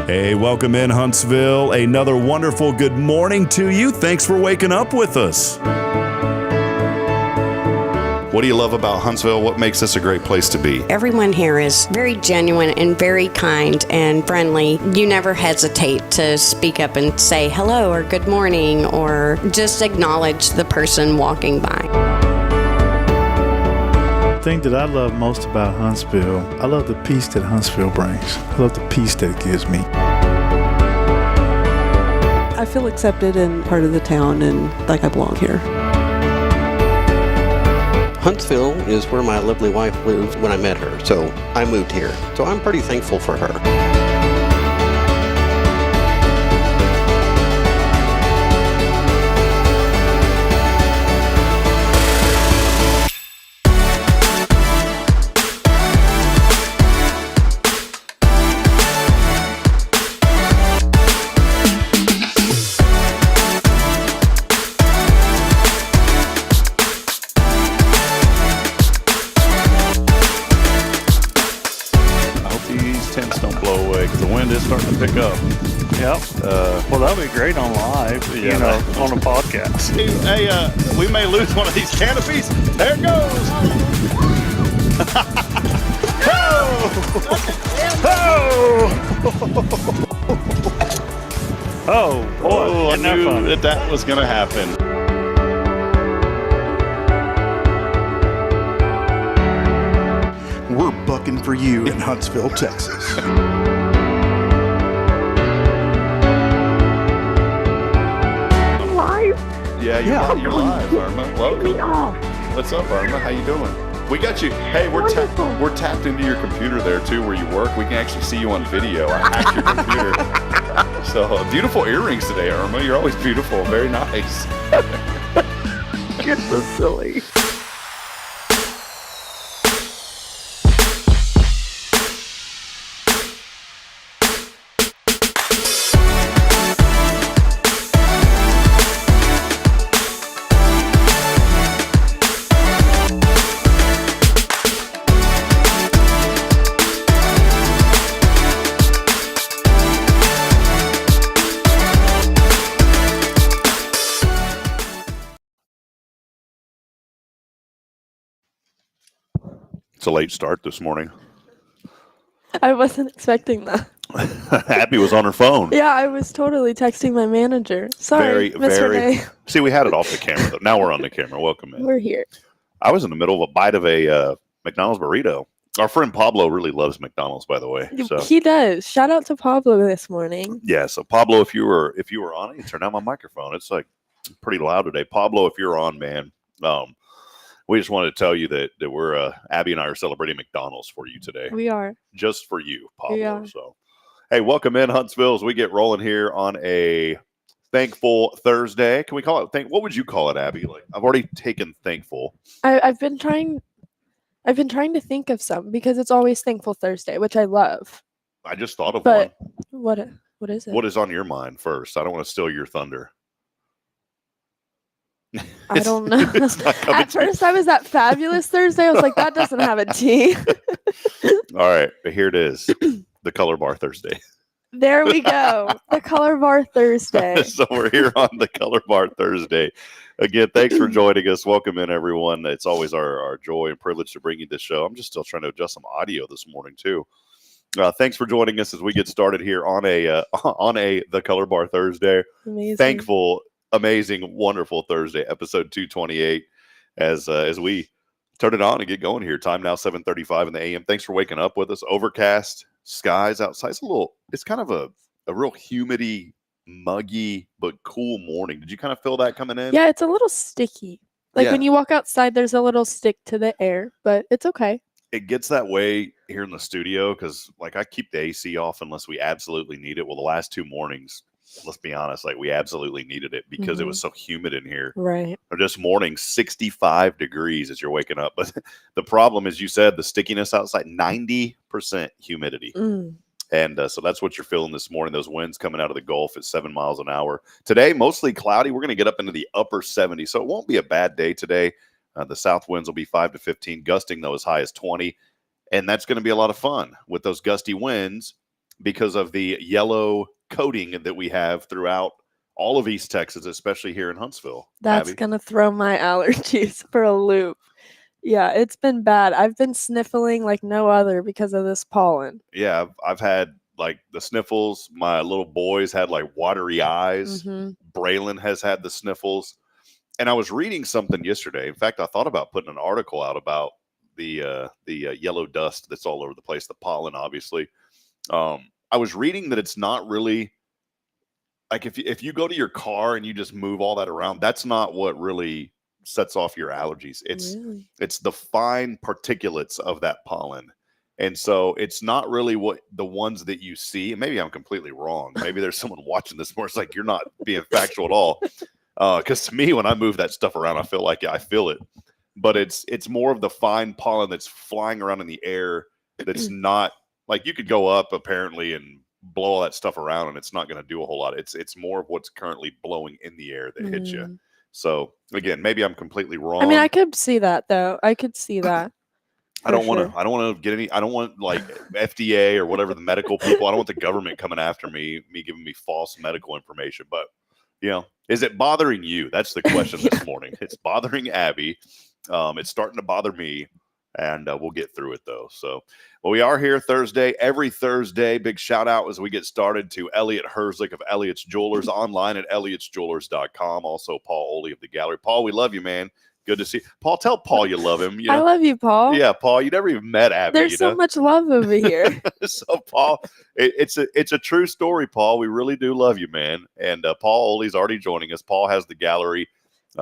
Hey, welcome in Huntsville. Another wonderful good morning to you. Thanks for waking up with us. What do you love about Huntsville? What makes this a great place to be? Everyone here is very genuine and very kind and friendly. You never hesitate to speak up and say hello or good morning or just acknowledge the person walking by. The thing that I love most about Huntsville, I love the peace that Huntsville brings. I love the peace that it gives me. I feel accepted and part of the town and like I belong here. Huntsville is where my lovely wife lived when I met her, so I moved here. So I'm pretty thankful for her. Starting to pick up. Yep. Well, that'll be great on live, on a podcast. Hey, we may lose one of these canopies. There it goes. Oh, boy. I knew that was going to happen. We're bucking for you in Huntsville, Texas. Yeah, you're live, Irma. Welcome. What's up, Irma? How you doing? We got you. Hey, we're tapped into your computer there too, where you work. We can actually see you on video. I hacked your computer. So beautiful earrings today, Irma. You're always beautiful. Very nice. You're so silly. It's a late start this morning. I wasn't expecting that. Abby was on her phone. Yeah, I was totally texting my manager. Sorry, Miss Renee. See, we had it off the camera, though. Now we're on the camera. Welcome in. We're here. I was in the middle of a bite of a McDonald's burrito. Our friend Pablo really loves McDonald's, by the way. So. He does. Shout out to Pablo this morning. Yeah, so Pablo, if you were on, you turn down my microphone. It's like pretty loud today. Pablo, if you're on, man, we just wanted to tell you that we're Abby and I are celebrating McDonald's for you today. We are. Just for you, Pablo. Yeah. So, hey, welcome in Huntsville as we get rolling here on a Thankful Thursday. Can we call it what would you call it, Abby? Like, I've already taken thankful. I've been trying to think of some because it's always Thankful Thursday, which I love. I just thought of But one. what is it? What is on your mind first? I don't want to steal your thunder. I don't know. At to me. first, I was at Fabulous Thursday. I was like, that doesn't have a T. All right, here it is. The Color Bar Thursday. There we go. The Color Bar Thursday. So we're here on the Color Bar Thursday. Again, thanks for joining us. Welcome in, everyone. It's always our joy and privilege to bring you this show. I'm just still trying to adjust some audio this morning, too. Thanks for joining us as we get started here on the Color Bar Thursday. Amazing. Thankful, amazing, wonderful Thursday, episode 228, as we turn it on and get going here. Time now 7:35 in the a.m. Thanks for waking up with us. Overcast skies outside. It's kind of a real humidity, muggy, but cool morning. Did you kind of feel that coming in? Yeah, it's a little sticky. Like when you walk outside, there's a little stick to the air, but it's okay. It gets that way here in the studio because, like, I keep the AC off unless we absolutely need it. Well, the last 2 mornings, let's be honest, like, we absolutely needed it because it was so humid in here. Right. Or this morning, 65 degrees as you're waking up. But the problem is, you said, the stickiness outside, 90% humidity. And so that's what you're feeling this morning. Those winds coming out of the Gulf at 7 miles an hour. Today, mostly cloudy. We're going to get up into the upper 70s. So it won't be a bad day today. The south winds will be 5 to 15, gusting though as high as 20. And that's going to be a lot of fun with those gusty winds because of the yellow coating that we have throughout all of East Texas, especially here in Huntsville. That's going to throw my allergies for a loop. Yeah, it's been bad. I've been sniffling like no other because of this pollen. Yeah, I've had like the sniffles. My little boys had like watery eyes. Braylon has had the sniffles. And I was reading something yesterday. In fact, I thought about putting an article out about the yellow dust that's all over the place, the pollen, obviously. I was reading that it's not really like if you go to your car and you just move all that around, that's not what really sets off your allergies. It's the fine particulates of that pollen. And so it's not really what the ones that you see. And maybe I'm completely wrong. Maybe there's someone watching this more. It's like, you're not being factual at all. Because to me, when I move that stuff around, I feel like I feel it. But it's more of the fine pollen that's flying around in the air. That's not like you could go up apparently and blow all that stuff around, and it's not going to do a whole lot. It's more of what's currently blowing in the air that hits you. So again, maybe I'm completely wrong. I mean, I could see that though. I could see that. I don't want to get any. I don't want like FDA or whatever the medical people. I don't want the government coming after me giving me false medical information. But is it bothering you? That's the question this morning. It's bothering Abby. It's starting to bother me, and we'll get through it though. So, well, we are here Thursday, every Thursday. Big shout out as we get started to Elliot Herzlich of Elliot's Jewelers, online at elliotsjewelers.com. Also, Paul Oley of the Gallery. Paul, we love you, man. Good to see you. Paul, tell Paul you love him. I love you, Paul. Yeah, Paul, you never even met Abby. There's so much love over here. So, Paul, it's a true story, Paul. We really do love you, man. And Paul Oley's already joining us. Paul has the gallery.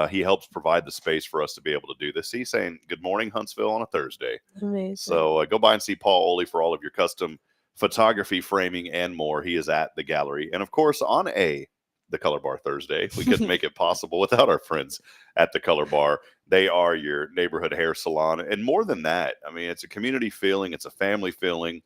He helps provide the space for us to be able to do this. He's saying, good morning, Huntsville, on a Thursday. Amazing. So go by and see Paul Oley for all of your custom photography, framing, and more. He is at the gallery. And, of course, on the Color Bar Thursday, we couldn't make it possible without our friends at the Color Bar. They are your neighborhood hair salon. And more than that, I mean, it's a community feeling. It's a family feeling.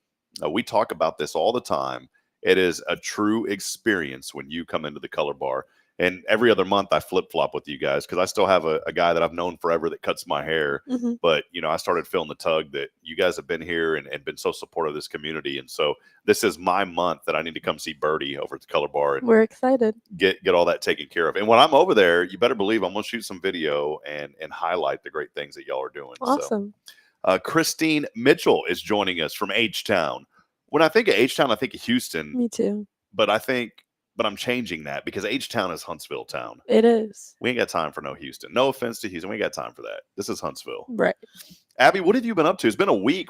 We talk about this all the time. It is a true experience when you come into the Color Bar. And every other month I flip-flop with you guys because I still have a guy that I've known forever that cuts my hair. But, I started feeling the tug that you guys have been here and been so supportive of this community. And so this is my month that I need to come see Birdie over at the Color Bar. And we're excited. Get all that taken care of. And when I'm over there, you better believe I'm going to shoot some video and highlight the great things that y'all are doing. Awesome. So, Christine Mitchell is joining us from H-Town. When I think of H-Town, I think of Houston. Me too. But I'm changing that because H-Town is Huntsville town. It is. We ain't got time for no Houston. No offense to Houston. We ain't got time for that. This is Huntsville. Right. Abby, what have you been up to? It's been a week.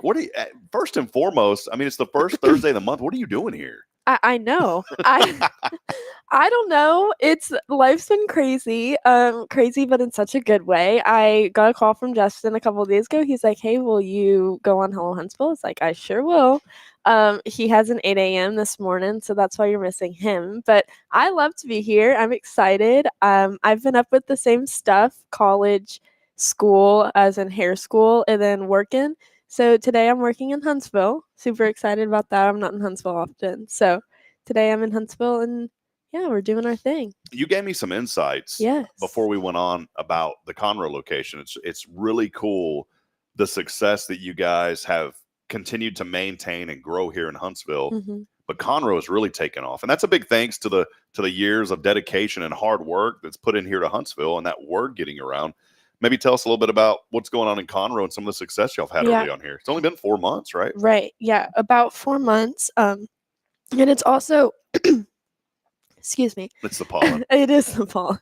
First and foremost, I mean, it's the first Thursday of the month. What are you doing here? I know. I don't know. Life's been crazy. Crazy, but in such a good way. I got a call from Justin a couple of days ago. He's like, "Hey, will you go on Hello Huntsville?" It's like, I sure will. He has an 8 a.m. this morning, so that's why you're missing him. But I love to be here. I'm excited. I've been up with the same stuff, college, school, as in hair school, and then working. So today I'm working in Huntsville. Super excited about that. I'm not in Huntsville often. So today I'm in Huntsville, and yeah, we're doing our thing. You gave me some insights Yes. before we went on about the Conroe location. It's really cool, the success that you guys have continued to maintain and grow here in Huntsville. Mm-hmm. But Conroe has really taken off, and that's a big thanks to the years of dedication and hard work that's put in here to Huntsville, and that word getting around. Maybe tell us a little bit about what's going on in Conroe and some of the success y'all have had early on here. It's only been 4 months, right? Right. Yeah, about 4 months. And it's also excuse me. It's the pollen. It is the pollen.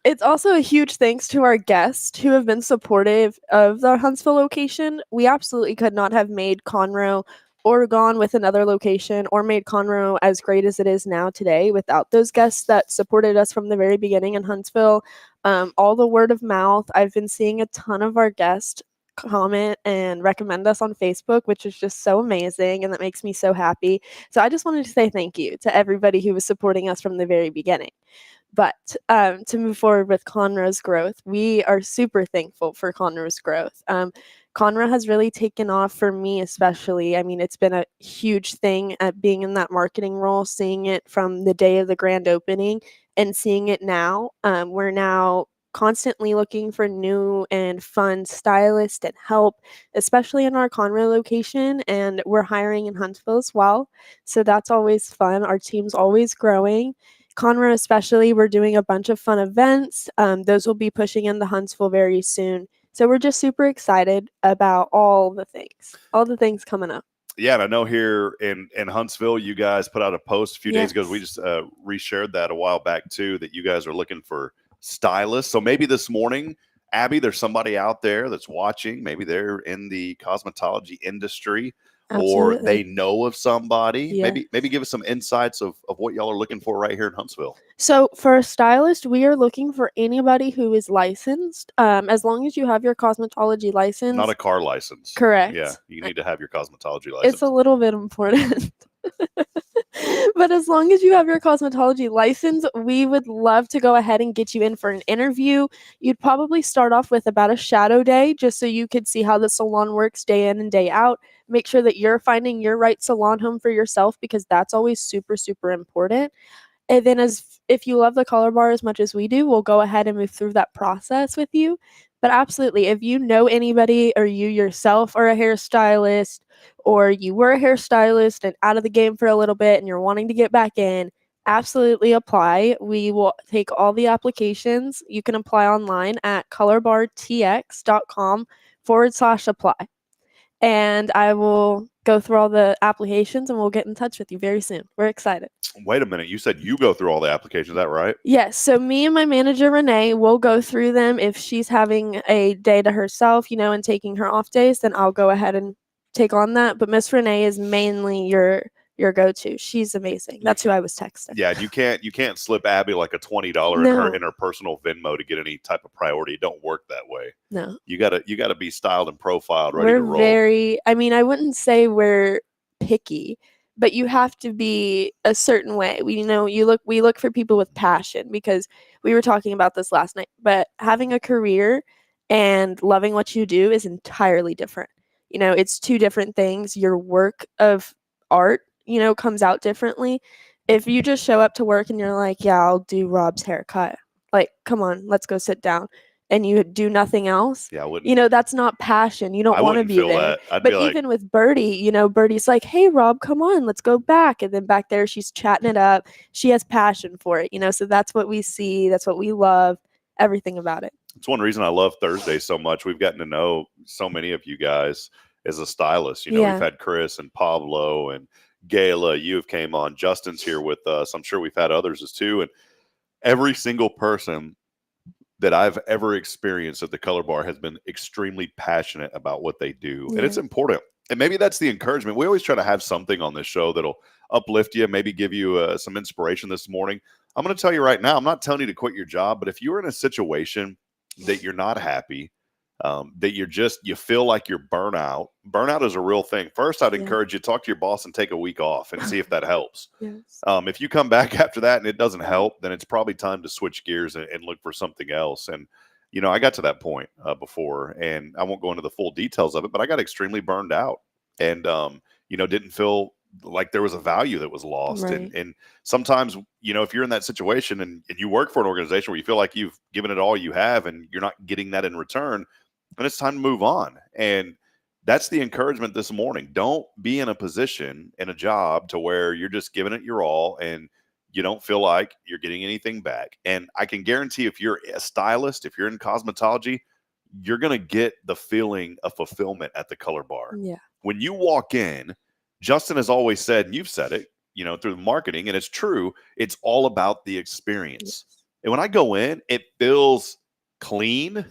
It's also a huge thanks to our guests who have been supportive of the Huntsville location. We absolutely could not have made Conroe or gone with another location or made Conroe as great as it is now today without those guests that supported us from the very beginning in Huntsville. All the word of mouth. I've been seeing a ton of our guests comment and recommend us on Facebook, which is just so amazing, and that makes me so happy. So I just wanted to say thank you to everybody who was supporting us from the very beginning. But to move forward with Conroe's growth, we are super thankful for Conroe's growth. Conroe has really taken off for me, especially. I mean, it's been a huge thing at being in that marketing role, seeing it from the day of the grand opening and seeing it now. We're now constantly looking for new and fun stylists and help, especially in our Conroe location, and we're hiring in Huntsville as well. So that's always fun. Our team's always growing. Conroe especially, we're doing a bunch of fun events. Those will be pushing into Huntsville very soon. So we're just super excited about all the things coming up. Yeah, and I know here in Huntsville, you guys put out a post a few days ago. We just reshared that a while back too, that you guys are looking for stylists. So maybe this morning, Abby, there's somebody out there that's watching. Maybe they're in the cosmetology industry. Absolutely. Or they know of somebody. Yeah. Maybe give us some insights of what y'all are looking for right here in Huntsville. So for a stylist, we are looking for anybody who is licensed. As long as you have your cosmetology license. Not a car license. Correct. Yeah, you need to have your cosmetology license. It's a little bit important. But as long as you have your cosmetology license, we would love to go ahead and get you in for an interview. You'd probably start off with about a shadow day just so you could see how the salon works day in and day out. Make sure that you're finding your right salon home for yourself, because that's always super, super important. And then if you love the color bar as much as we do, we'll go ahead and move through that process with you. But absolutely, if you know anybody, or you yourself are a hairstylist, or you were a hairstylist and out of the game for a little bit and you're wanting to get back in, absolutely apply. We will take all the applications. You can apply online at colorbartx.com/apply. And I will go through all the applications and we'll get in touch with you very soon. We're excited. Wait a minute. You said you go through all the applications. Is that right? Yes. So me and my manager, Renee, will go through them. If she's having a day to herself, and taking her off days, then I'll go ahead and take on that. But Miss Renee is mainly your go-to. She's amazing. That's who I was texting. Yeah, you can't slip Abby like a $20 in her personal Venmo to get any type of priority. It don't work that way. No. You gotta be styled and profiled, ready to roll. I wouldn't say we're picky, but you have to be a certain way. We look for people with passion, because we were talking about this last night, but having a career and loving what you do is entirely different. It's two different things. Your work of art, comes out differently. If you just show up to work and you're like, yeah, I'll do Rob's haircut. Like, come on, let's go sit down. And you do nothing else. Yeah, I wouldn't. That's not passion. You don't want to be there. But even with Birdie, Birdie's like, hey, Rob, come on, let's go back. And then back there, she's chatting it up. She has passion for it, So that's what we see. That's what we love. Everything about it. It's one reason I love Thursday so much. We've gotten to know so many of you guys as a stylist. We've had Chris and Pablo and Gayla. You have came on. Justin's here with us. I'm sure we've had others as too. And every single person that I've ever experienced at the Color Bar has been extremely passionate about what they do. And it's important. And maybe that's the encouragement. We always try to have something on this show that'll uplift you, maybe give you some inspiration this morning. I'm going to tell you right now, I'm not telling you to quit your job, but if you're in a situation that you're not happy, that you feel like you're burnout is a real thing. First, I'd encourage you to talk to your boss and take a week off and see if that helps. Yes. If you come back after that and it doesn't help, then it's probably time to switch gears and look for something else. And, I got to that point before, and I won't go into the full details of it, but I got extremely burned out and, didn't feel like there was a value that was lost. Right. And sometimes, if you're in that situation and you work for an organization where you feel like you've given it all you have and you're not getting that in return, then it's time to move on. And that's the encouragement this morning. Don't be in a position in a job to where you're just giving it your all and you don't feel like you're getting anything back. And I can guarantee if you're a stylist, if you're in cosmetology, you're going to get the feeling of fulfillment at the color bar. Yeah. When you walk in, Justin has always said, and you've said it, through the marketing, and it's true, it's all about the experience. Yes. And when I go in, it feels clean.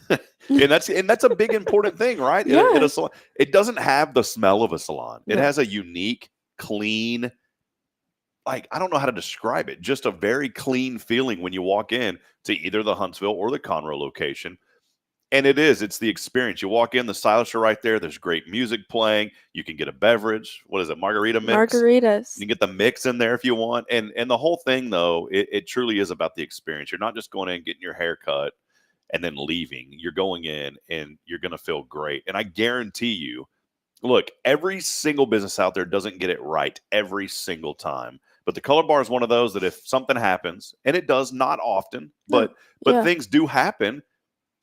and that's a big important thing, right? Yeah. In a salon, it doesn't have the smell of a salon. It No. has a unique, clean, I don't know how to describe it, just a very clean feeling when you walk in to either the Huntsville or the Conroe location. And it's the experience. You walk in, the stylists are right there. There's great music playing. You can get a beverage. What is it? Margarita mix? Margaritas. You can get the mix in there if you want. And the whole thing, though, it truly is about the experience. You're not just going in, getting your hair cut, and then leaving. You're going in, and you're going to feel great. And I guarantee you, look, every single business out there doesn't get it right every single time. But the color bar is one of those that if something happens, and it does not often, but things do happen,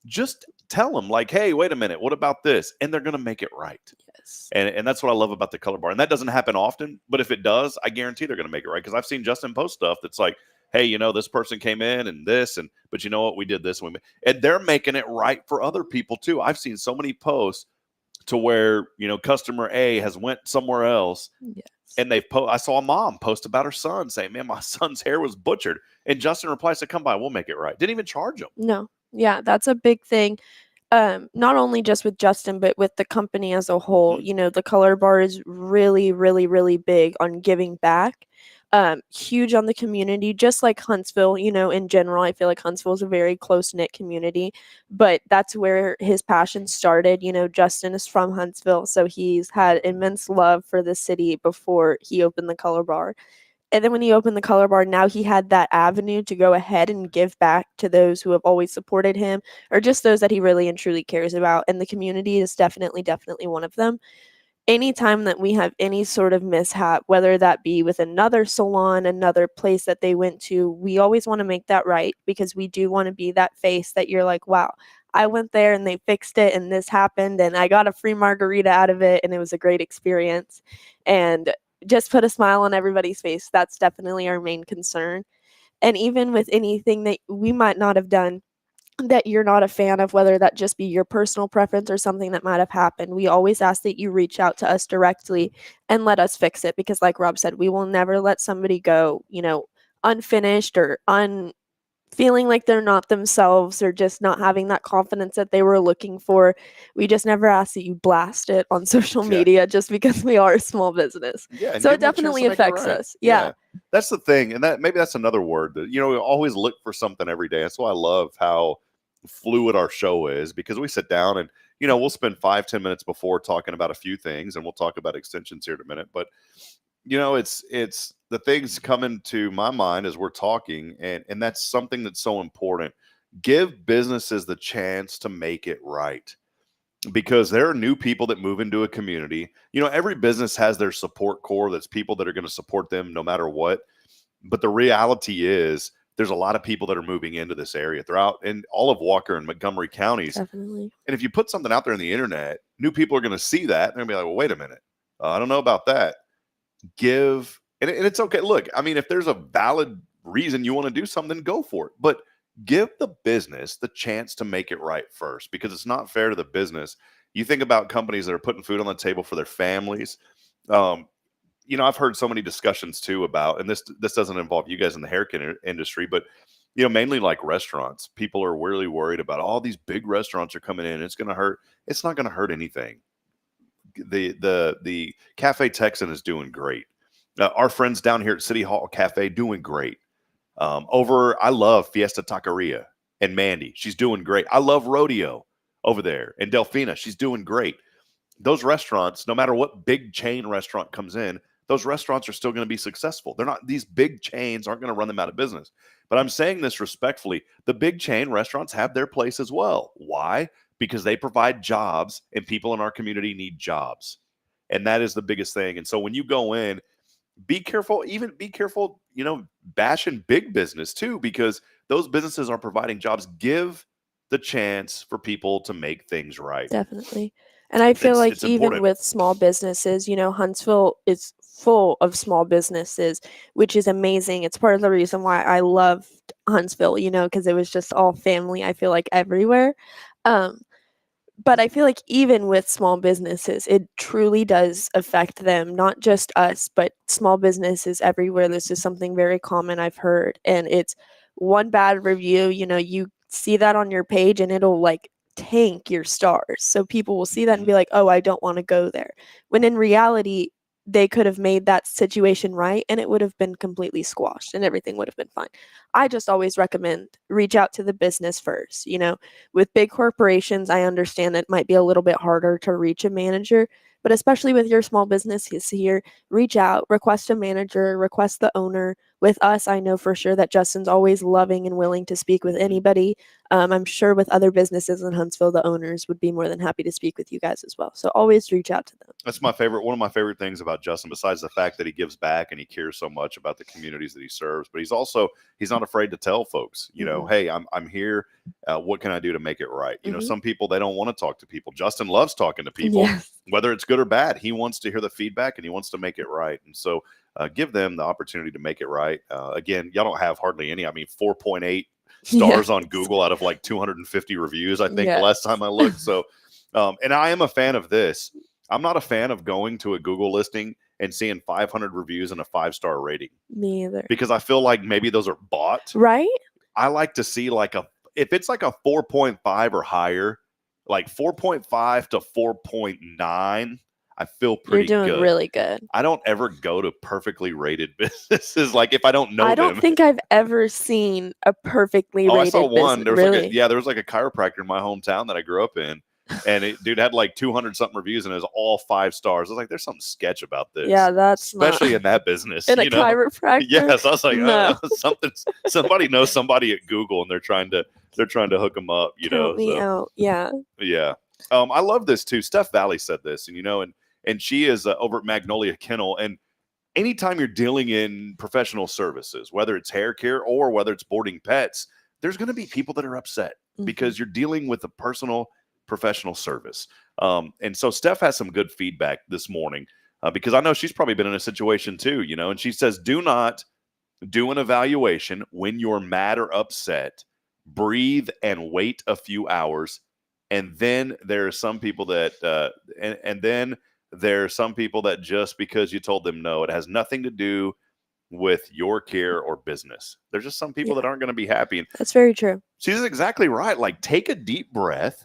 just tell them like, hey, wait a minute, what about this? And they're going to make it right. Yes. And that's what I love about the color bar. And that doesn't happen often, but if it does, I guarantee they're going to make it right. Because I've seen Justin post stuff that's like, hey, this person came in and this, but you know what, we did this. And they're making it right for other people too. I've seen so many posts to where, customer A has went somewhere else. Yes. And I saw a mom post about her son saying, man, my son's hair was butchered. And Justin replies to come by, we'll make it right. Didn't even charge him. No. Yeah, that's a big thing. Not only just with Justin, but with the company as a whole. Mm-hmm. The color bar is really, really, really big on giving back. Huge on the community, just like Huntsville, in general. I feel like Huntsville is a very close-knit community, but that's where his passion started. Justin is from Huntsville, so he's had immense love for the city before he opened the color bar. And then when he opened the color bar, now he had that avenue to go ahead and give back to those who have always supported him, or just those that he really and truly cares about. And the community is definitely one of them. Anytime that we have any sort of mishap, whether that be with another salon, another place that they went to, we always want to make that right, because we do want to be that face that you're like, wow, I went there and they fixed it and this happened and I got a free margarita out of it and it was a great experience. And just put a smile on everybody's face. That's definitely our main concern. And even with anything that we might not have done that you're not a fan of, whether that just be your personal preference or something that might have happened, we always ask that you reach out to us directly and let us fix it. Because like Rob said, we will never let somebody go, unfinished or feeling like they're not themselves or just not having that confidence that they were looking for. We just never ask that you blast it on social media just because we are a small business. Yeah, so it definitely affects us. Yeah. That's the thing. And maybe that's another word that, we always look for something every day. That's why I love how fluid our show is, because we sit down and, we'll spend 5-10 minutes before talking about a few things, and we'll talk about extensions here in a minute. But, it's the things coming to my mind as we're talking, and that's something that's so important. Give businesses the chance to make it right, because there are new people that move into a community. Every business has their support core. That's people that are going to support them no matter what. But the reality is there's a lot of people that are moving into this area throughout in all of Walker and Montgomery counties. Definitely. And if you put something out there on the internet, new people are going to see that. And they're going to be like, well, wait a minute. I don't know about that. And it's okay. Look, I mean, if there's a valid reason you want to do something, go for it. But give the business the chance to make it right first, because it's not fair to the business. You think about companies that are putting food on the table for their families. I've heard so many discussions too about, and this doesn't involve you guys in the hair care industry, but mainly like restaurants. People are really worried about all these big restaurants are coming in. It's going to hurt. It's not going to hurt anything. the Cafe Texan is doing great. Our friends down here at City Hall Cafe doing great. I love Fiesta Taqueria and Mandy. She's doing great. I love Rodeo over there and Delfina. She's doing great. Those restaurants, no matter what big chain restaurant comes in, those restaurants are still going to be successful. They're not, these big chains aren't going to run them out of business. But I'm saying this respectfully. The big chain restaurants have their place as well. Why? Because they provide jobs and people in our community need jobs. And that is the biggest thing. And so when you go in, be careful, bashing big business too, because those businesses are providing jobs. Give the chance for people to make things right. Definitely. And I feel like it's even important. with small businesses, Huntsville is full of small businesses, which is amazing. It's part of the reason why I loved Huntsville, because it was just all family, I feel like, everywhere. But I feel like even with small businesses, it truly does affect them, not just us, but small businesses everywhere. This is something very common I've heard. And it's one bad review, you see that on your page and it'll tank your stars. So people will see that and be like, oh, I don't want to go there. When in reality, they could have made that situation right and it would have been completely squashed and everything would have been fine. I just always recommend reach out to the business first. With big corporations, I understand it might be a little bit harder to reach a manager, but especially with your small businesses here, reach out, request a manager, request the owner. With us, I know for sure that Justin's always loving and willing to speak with anybody. I'm sure with other businesses in Huntsville, the owners would be more than happy to speak with you guys as well. So always reach out to them. That's one of my favorite things about Justin, besides the fact that he gives back and he cares so much about the communities that he serves. But he's not afraid to tell folks, hey, I'm here. What can I do to make it right? Some people, they don't want to talk to people. Justin loves talking to people, whether it's good or bad. He wants to hear the feedback and he wants to make it right. And so give them the opportunity to make it right. Again, y'all don't have hardly any. 4.8 stars on Google out of 250 reviews, I think, the last time I looked. So, and I am a fan of this. I'm not a fan of going to a Google listing and seeing 500 reviews and a 5-star rating. Me either. Because I feel like maybe those are bought. Right? I like to see if it's a 4.5 or higher, 4.5 to 4.9, I feel pretty good. You're doing really good. I don't ever go to perfectly rated businesses. If I don't know them. I don't think I've ever seen a perfectly rated I saw one. There was there was a chiropractor in my hometown that I grew up in. And dude had 200 something reviews and it was all 5 stars. I was like, there's something sketch about this. Yeah, that's especially in that business. In a chiropractor. Yes, I was like, no. Somebody knows somebody at Google and they're trying to hook them up. Count me out. Yeah. Yeah. I love this too. Steph Valley said this, and she is over at Magnolia Kennel. And anytime you're dealing in professional services, whether it's hair care or whether it's boarding pets, there's going to be people that are upset because you're dealing with a professional service. And so Steph has some good feedback this morning because I know she's probably been in a situation too, and she says, do not do an evaluation when you're mad or upset. Breathe and wait a few hours. And then there are some people that, and then there are some people that just because you told them no, it has nothing to do with your care or business. There's just some people that aren't going to be happy. And that's very true. She's exactly right. Take a deep breath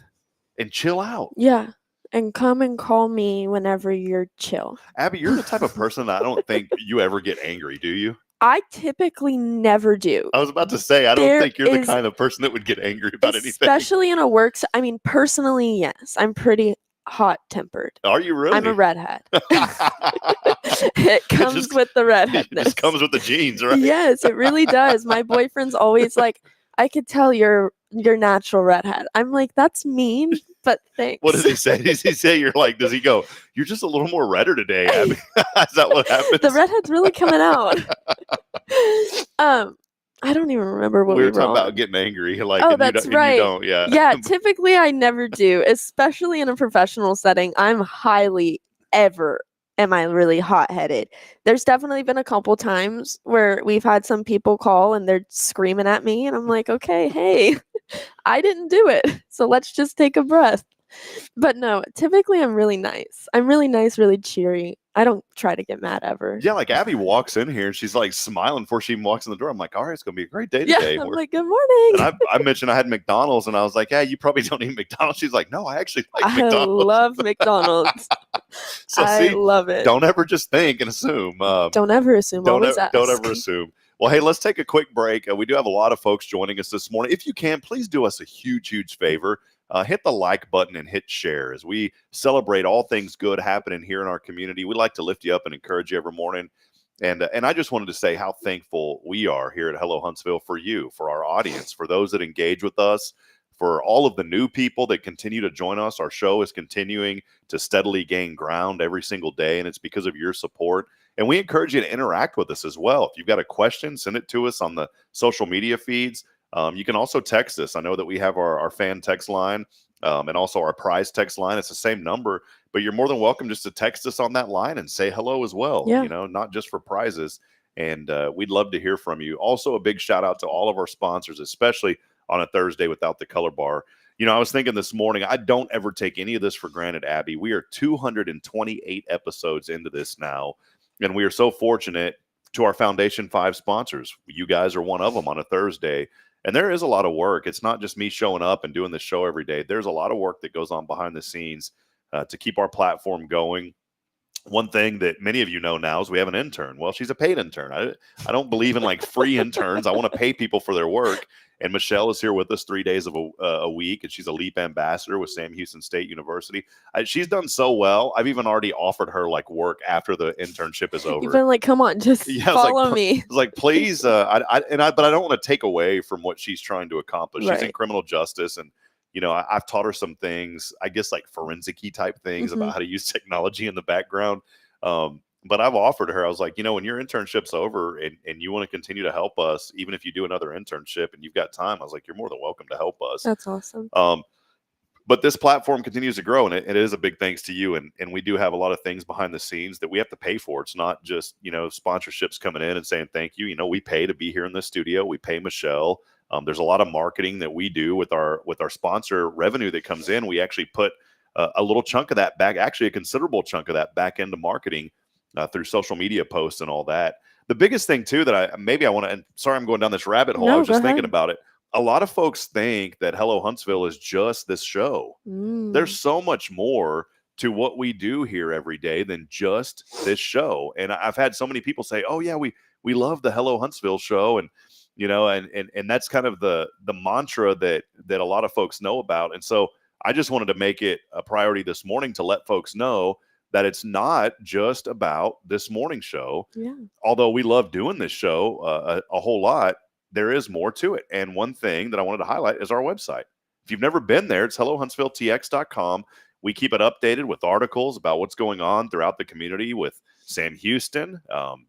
and chill out. Yeah. And come and call me whenever you're chill. Abby, you're the type of person that I don't think you ever get angry, do you? I typically never do. I was about to say, I don't think you're the kind of person that would get angry about anything. Especially in a work. Personally, yes. I'm pretty hot-tempered. Are you really? I'm a redhead. It comes with the redheadness. It just comes with the genes, right? Yes, it really does. My boyfriend's always like, I could tell you're natural redhead. I'm like, that's mean, but thanks. What does he say? Does he say does he go, you're just a little more redder today, Abby? Is that what happens? The redhead's really coming out. I don't even remember what we were talking about getting angry. That's right. You don't, yeah. Yeah, typically I never do, especially in a professional setting. I'm am I really hot-headed? There's definitely been a couple times where we've had some people call and they're screaming at me and I'm like, okay, hey, I didn't do it. So let's just take a breath. But no, typically I'm really nice. I'm really nice, really cheery. I don't try to get mad ever. Yeah, Abby walks in here and she's smiling before she even walks in the door. I'm like, all right, it's going to be a great day today. Yeah, I'm like, good morning. And I mentioned I had McDonald's and I was like, yeah, you probably don't eat McDonald's. She's like, no, I actually like McDonald's. I love McDonald's. So I see, love it. don't ever just think and assume. Don't ever assume. Always ask. Don't ever assume. Well, hey, let's take a quick break. We do have a lot of folks joining us this morning. If you can, please do us a huge favor. Hit the like button and hit share as we celebrate all things good happening here in our community. We like to lift you up and encourage you every morning. And I just wanted to say how thankful we are here at Hello Huntsville for you, for our audience, for those that engage with us, for all of the new people that continue to join us. Our show is continuing to steadily gain ground every single day, and it's because of your support. And we encourage you to interact with us as well. If you've got a question, send it to us on the social media feeds. You can also text us. I know that we have our fan text line and also our prize text line. It's the same number, but you're more than welcome just to text us on that line and say hello as well, Yeah. not just for prizes. And we'd love to hear from you. Also, a big shout out to all of our sponsors, especially on a Thursday without the color bar. I was thinking this morning, I don't ever take any of this for granted, Abby. We are 228 episodes into this now, and we are so fortunate to our Foundation 5 sponsors. You guys are one of them on a Thursday. And there is a lot of work. It's not just me showing up and doing this show every day. There's a lot of work that goes on behind the scenes to keep our platform going. One thing that many of you know now is we have an intern. Well, she's a paid intern. I don't believe in like free interns. I want to pay people for their work. And Michelle is here with us 3 days of a week, and she's a LEAP ambassador with Sam Houston State University. She's done so well. I've even already offered her like work after the internship is over. You've been like, come on, just follow me. It's like, please, but I don't want to take away from what she's trying to accomplish. She's in criminal justice, and I've taught her some things, I guess like forensic-y type things about how to use technology in the background. But I've offered her, I was like, when your internship's over and you want to continue to help us, even if you do another internship and you've got time, I was like, you're more than welcome to help us. That's awesome. But this platform continues to grow, and it is a big thanks to you. And we do have a lot of things behind the scenes that we have to pay for. It's not just, sponsorships coming in and saying thank you. We pay to be here in the studio. We pay Michelle. There's a lot of marketing that we do with our sponsor revenue that comes in. We actually put a little chunk of that back, actually a considerable chunk of that back into marketing through social media posts and all that. The biggest thing too that I want to, and sorry, I'm going down this rabbit hole. I was just thinking about it. A lot of folks think that Hello Huntsville is just this show. There's so much more to what we do here every day than just this show. And I've had so many people say, oh yeah, we love the Hello Huntsville show. And and that's kind of the mantra that a lot of folks know about. And so I just wanted to make it a priority this morning to let folks know that it's not just about this morning show. Yeah. Although we love doing this show a whole lot, there is more to it. And one thing that I wanted to highlight is our website. If you've never been there, it's hellohuntsvilletx.com. We keep it updated with articles about what's going on throughout the community with Sam Houston,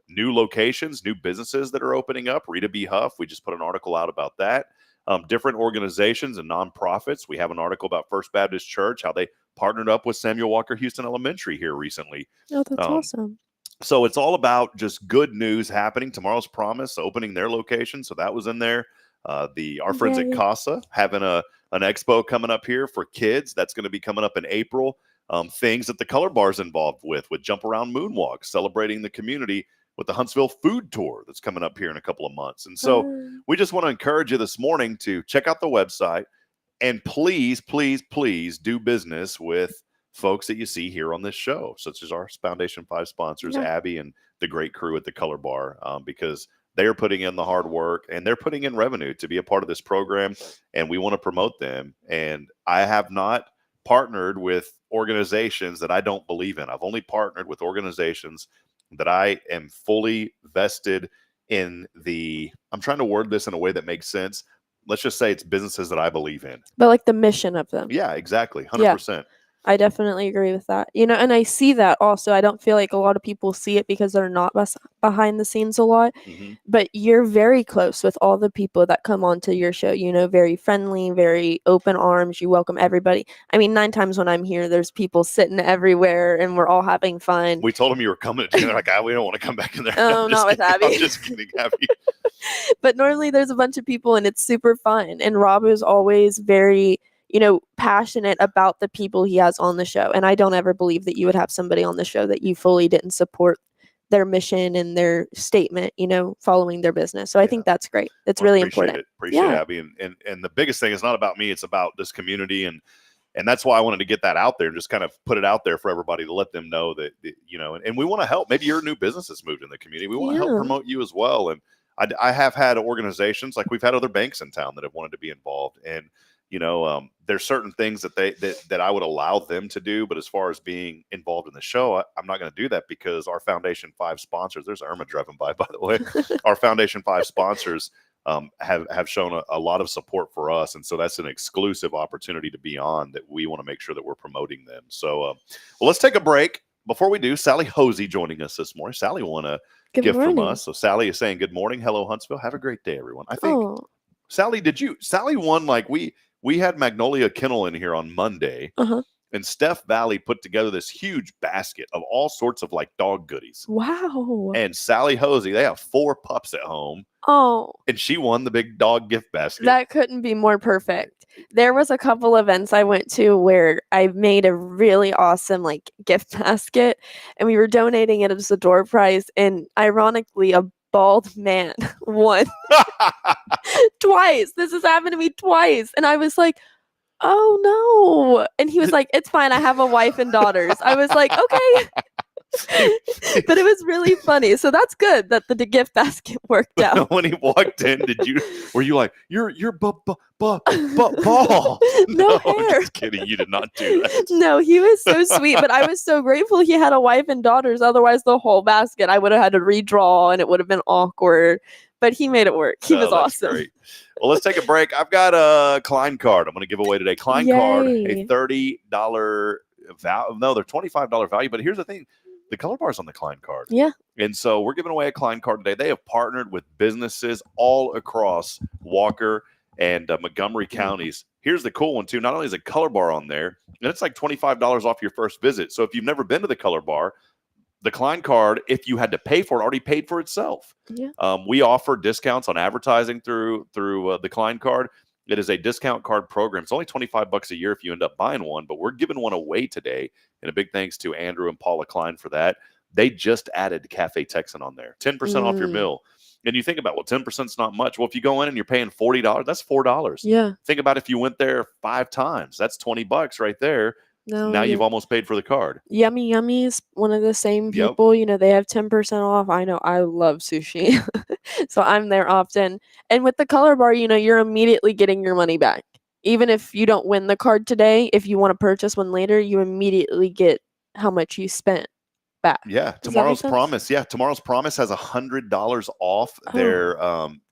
new locations, new businesses that are opening up. Rita B. Huff, we just put an article out about that. Different organizations and nonprofits. We have an article about First Baptist Church, how they partnered up with Samuel Walker Houston Elementary here recently. Oh, that's awesome. So it's all about just good news happening. Tomorrow's Promise opening their location. So that was in there. Our friends at CASA having an expo coming up here for kids. That's going to be coming up in April. Things that the Color Bar's involved with Jump Around Moonwalk, celebrating the community with the Huntsville Food Tour that's coming up here in a couple of months. And so we just want to encourage you this morning to check out the website and please, please, please do business with folks that you see here on this show, such as our Foundation 5 sponsors, Abby and the great crew at the Color Bar, because they are putting in the hard work and they're putting in revenue to be a part of this program, and we want to promote them. And I have not partnered with organizations that I don't believe in. I've only partnered with organizations that I am fully vested in I'm trying to word this in a way that makes sense. Let's just say it's businesses that I believe in. But like the mission of them. Yeah, exactly. 100%. I definitely agree with that. And I see that also. I don't feel like a lot of people see it because they're not behind the scenes a lot. Mm-hmm. But you're very close with all the people that come onto your show. Very friendly, very open arms. You welcome everybody. 9 times when I'm here, there's people sitting everywhere and we're all having fun. We told them you were coming. They're like, we don't want to come back in there. Oh, not with Abby. I'm just kidding, Abby. But normally there's a bunch of people and it's super fun. And Rob is always very passionate about the people he has on the show. And I don't ever believe that you would have somebody on the show that you fully didn't support their mission and their statement, following their business. So I think that's great. It's really important. Appreciate it, Abby. And the biggest thing is not about me. It's about this community. And And that's why I wanted to get that out there and just kind of put it out there for everybody to let them know that, and we want to help. Maybe you're a new business that's moved in the community. We want to help promote you as well. And I have had organizations, like we've had other banks in town that have wanted to be involved. And, there's certain things that I would allow them to do. But as far as being involved in the show, I'm not going to do that because our Foundation 5 sponsors, there's Irma driving by the way, our Foundation 5 sponsors have shown a lot of support for us. And so that's an exclusive opportunity to be on that we want to make sure that we're promoting them. So, well, let's take a break. Before we do, Sally Hosey joining us this morning. Sally won a gift from us. So Sally is saying, good morning. Hello, Huntsville. Have a great day, everyone. I think, Sally, Sally won, like we had Magnolia Kennel in here on Monday. And Steph Valley put together this huge basket of all sorts of like dog goodies. Wow. And Sally Hosey, they have 4 pups at home. Oh. And she won the big dog gift basket. That couldn't be more perfect. There was a couple events I went to where I made a really awesome like gift basket and we were donating it as a door prize. And ironically, a bald man won twice. This has happened to me twice. And I was like, oh no. And he was like, it's fine. I have a wife and daughters. I was like, okay. But it was really funny. So that's good that the gift basket worked out. When he walked in, were you like, you're bald? No hair. Just kidding. You did not do that. No, he was so sweet, but I was so grateful he had a wife and daughters. Otherwise, the whole basket, I would have had to redraw and it would have been awkward. But he made it work. He was awesome. Great. Well, let's take a break. I've got a Klein card I'm going to give away today. Klein card, a $30 value. No, they're $25 value. But here's the thing. The color bar's on the Klein card. Yeah. And so we're giving away a Klein card today. They have partnered with businesses all across Walker and Montgomery counties. Here's the cool one, too. Not only is a color bar on there, and it's like $25 off your first visit. So if you've never been to the color bar, the Klein card, if you had to pay for it, already paid for itself. Yeah. We offer discounts on advertising through the Klein card. It is a discount card program. It's only $25 a year if you end up buying one, but we're giving one away today. And a big thanks to Andrew and Paula Klein for that. They just added Cafe Texan on there, 10% off your meal. And you think about, 10% is not much. Well, if you go in and you're paying $40, that's $4. Yeah. Think about if you went there 5 times, that's $20 right there. Now you've almost paid for the card. Yummy Yummy is one of the same people. They have 10% off. I know I love sushi. So I'm there often. And with the color bar, you're immediately getting your money back. Even if you don't win the card today, if you want to purchase one later, you immediately get how much you spent back. Yeah. Tomorrow's Promise. Yeah. Tomorrow's Promise has $100 off their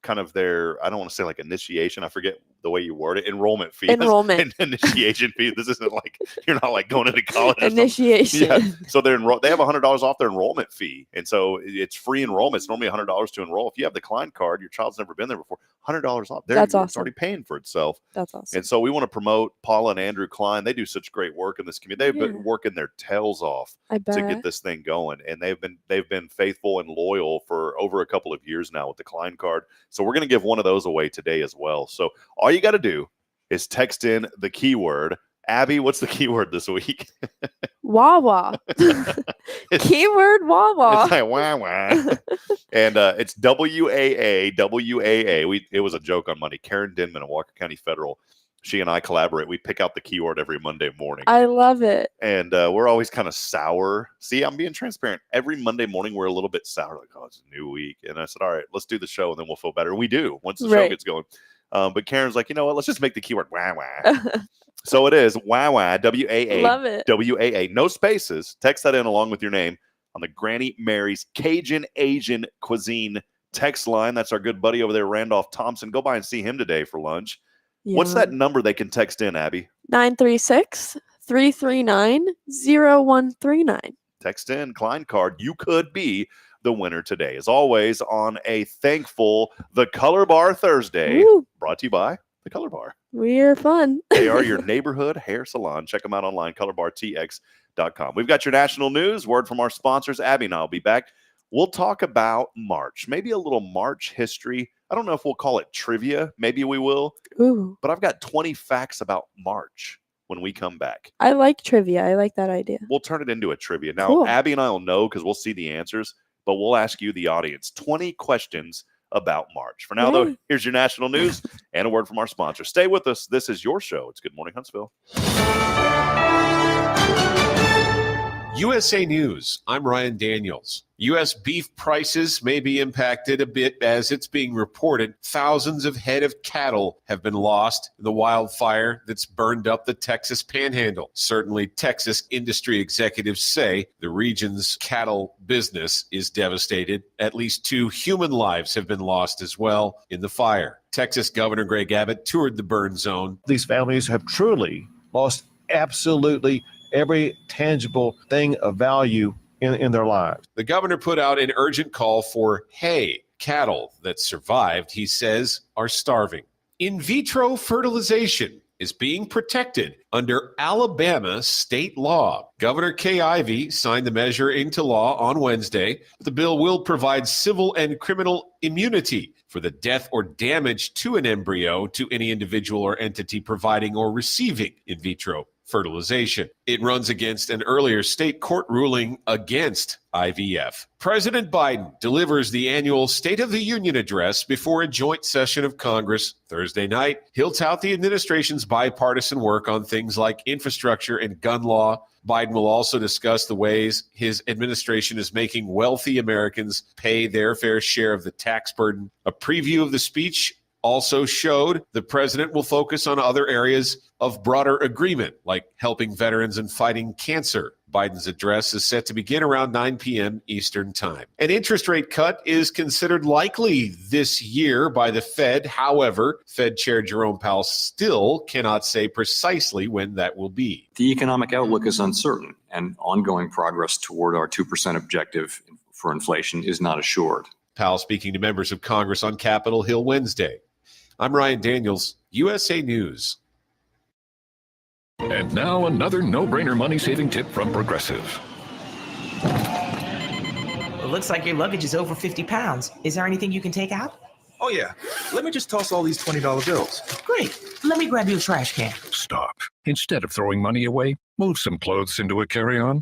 kind of their, I don't want to say like initiation. I forget the way you word it. Enrollment fee. Initiation fee. This isn't like, you're not like going into college. Initiation. Yeah. So they have $100 off their enrollment fee. And so it's free enrollment. It's normally $100 to enroll. If you have the Klein card, your child's never been there before, $100 off. That's awesome. It's already paying for itself. That's awesome. And so we want to promote Paula and Andrew Klein. They do such great work in this community. They've been working their tails off to get this thing going. And they've been faithful and loyal for over a couple of years now with the Klein card. So we're going to give one of those away today as well. So all you got to do is text in the keyword. Abby, what's the keyword this week? Wawa. Keyword Wawa. It's like wah. And it's WAA. It was a joke on Monday. Karen Denman of Walker County Federal. She and I collaborate. We pick out the keyword every Monday morning. I love it. And we're always kind of sour. See, I'm being transparent. Every Monday morning, we're a little bit sour. Like, it's a new week. And I said, all right, let's do the show and then we'll feel better. And we do once the show gets going. But Karen's like, you know what? Let's just make the keyword wah. So it is wah, WAA. Love it. WAA. No spaces. Text that in along with your name on the Granny Mary's Cajun Asian Cuisine text line. That's our good buddy over there, Randolph Thompson. Go by and see him today for lunch. Yeah. What's that number they can text in, Abby? 936-339-0139. Text in Klein card. You could be the winner today. As always, on a thankful The Color Bar Thursday, brought to you by The Color Bar. We're fun. They are your neighborhood hair salon. Check them out online, colorbartx.com. We've got your national news, word from our sponsors. Abby and I will be back. We'll talk about March, maybe a little March history. I don't know if we'll call it trivia. Maybe we will. Ooh. But I've got 20 facts about March when we come back. I like trivia. I like that idea. We'll turn it into a trivia. Now, cool. Abby and I will know because we'll see the answers, but we'll ask you, the audience, 20 questions about March. For now, though, here's your national news and a word from our sponsor. Stay with us. This is your show. It's Good Morning Huntsville. USA News, I'm Ryan Daniels. U.S. beef prices may be impacted a bit as it's being reported thousands of head of cattle have been lost in the wildfire that's burned up the Texas Panhandle. Certainly, Texas industry executives say the region's cattle business is devastated. At least 2 human lives have been lost as well in the fire. Texas Governor Greg Abbott toured the burn zone. These families have truly lost absolutely every tangible thing of value in their lives. The governor put out an urgent call for hay. Cattle that survived, he says, are starving. In vitro fertilization is being protected under Alabama state law. Governor Kay Ivey signed the measure into law on Wednesday. The bill will provide civil and criminal immunity for the death or damage to an embryo to any individual or entity providing or receiving in vitro fertilization. It runs against an earlier state court ruling against IVF. President Biden delivers the annual State of the Union address before a joint session of Congress Thursday night. He'll tout the administration's bipartisan work on things like infrastructure and gun law. Biden will also discuss the ways his administration is making wealthy Americans pay their fair share of the tax burden. A preview of the speech also showed the president will focus on other areas of broader agreement, like helping veterans and fighting cancer. Biden's address is set to begin around 9 p.m. Eastern Time. An interest rate cut is considered likely this year by the Fed. However, Fed Chair Jerome Powell still cannot say precisely when that will be. The economic outlook is uncertain, and ongoing progress toward our 2% objective for inflation is not assured. Powell speaking to members of Congress on Capitol Hill Wednesday. I'm Ryan Daniels, USA News. And now another no-brainer money-saving tip from Progressive. It looks like your luggage is over 50 pounds. Is there anything you can take out? Oh, yeah. Let me just toss all these $20 bills. Great. Let me grab you a trash can. Stop. Instead of throwing money away, move some clothes into a carry-on.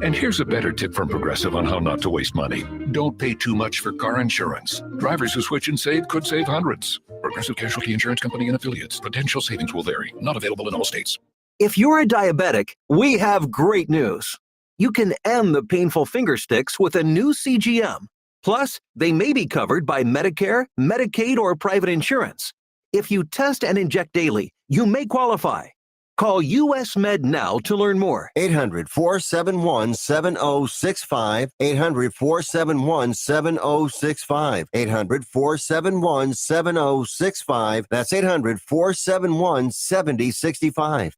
And here's a better tip from Progressive on how not to waste money. Don't pay too much for car insurance. Drivers who switch and save could save hundreds. Progressive Casualty Insurance Company and affiliates. Potential savings will vary. Not available in all states. If you're a diabetic, we have great news. You can end the painful finger sticks with a new CGM. Plus, they may be covered by Medicare, Medicaid, or private insurance. If you test and inject daily, you may qualify. Call US Med now to learn more. 800-471-7065. 800-471-7065. 800-471-7065. That's 800-471-7065.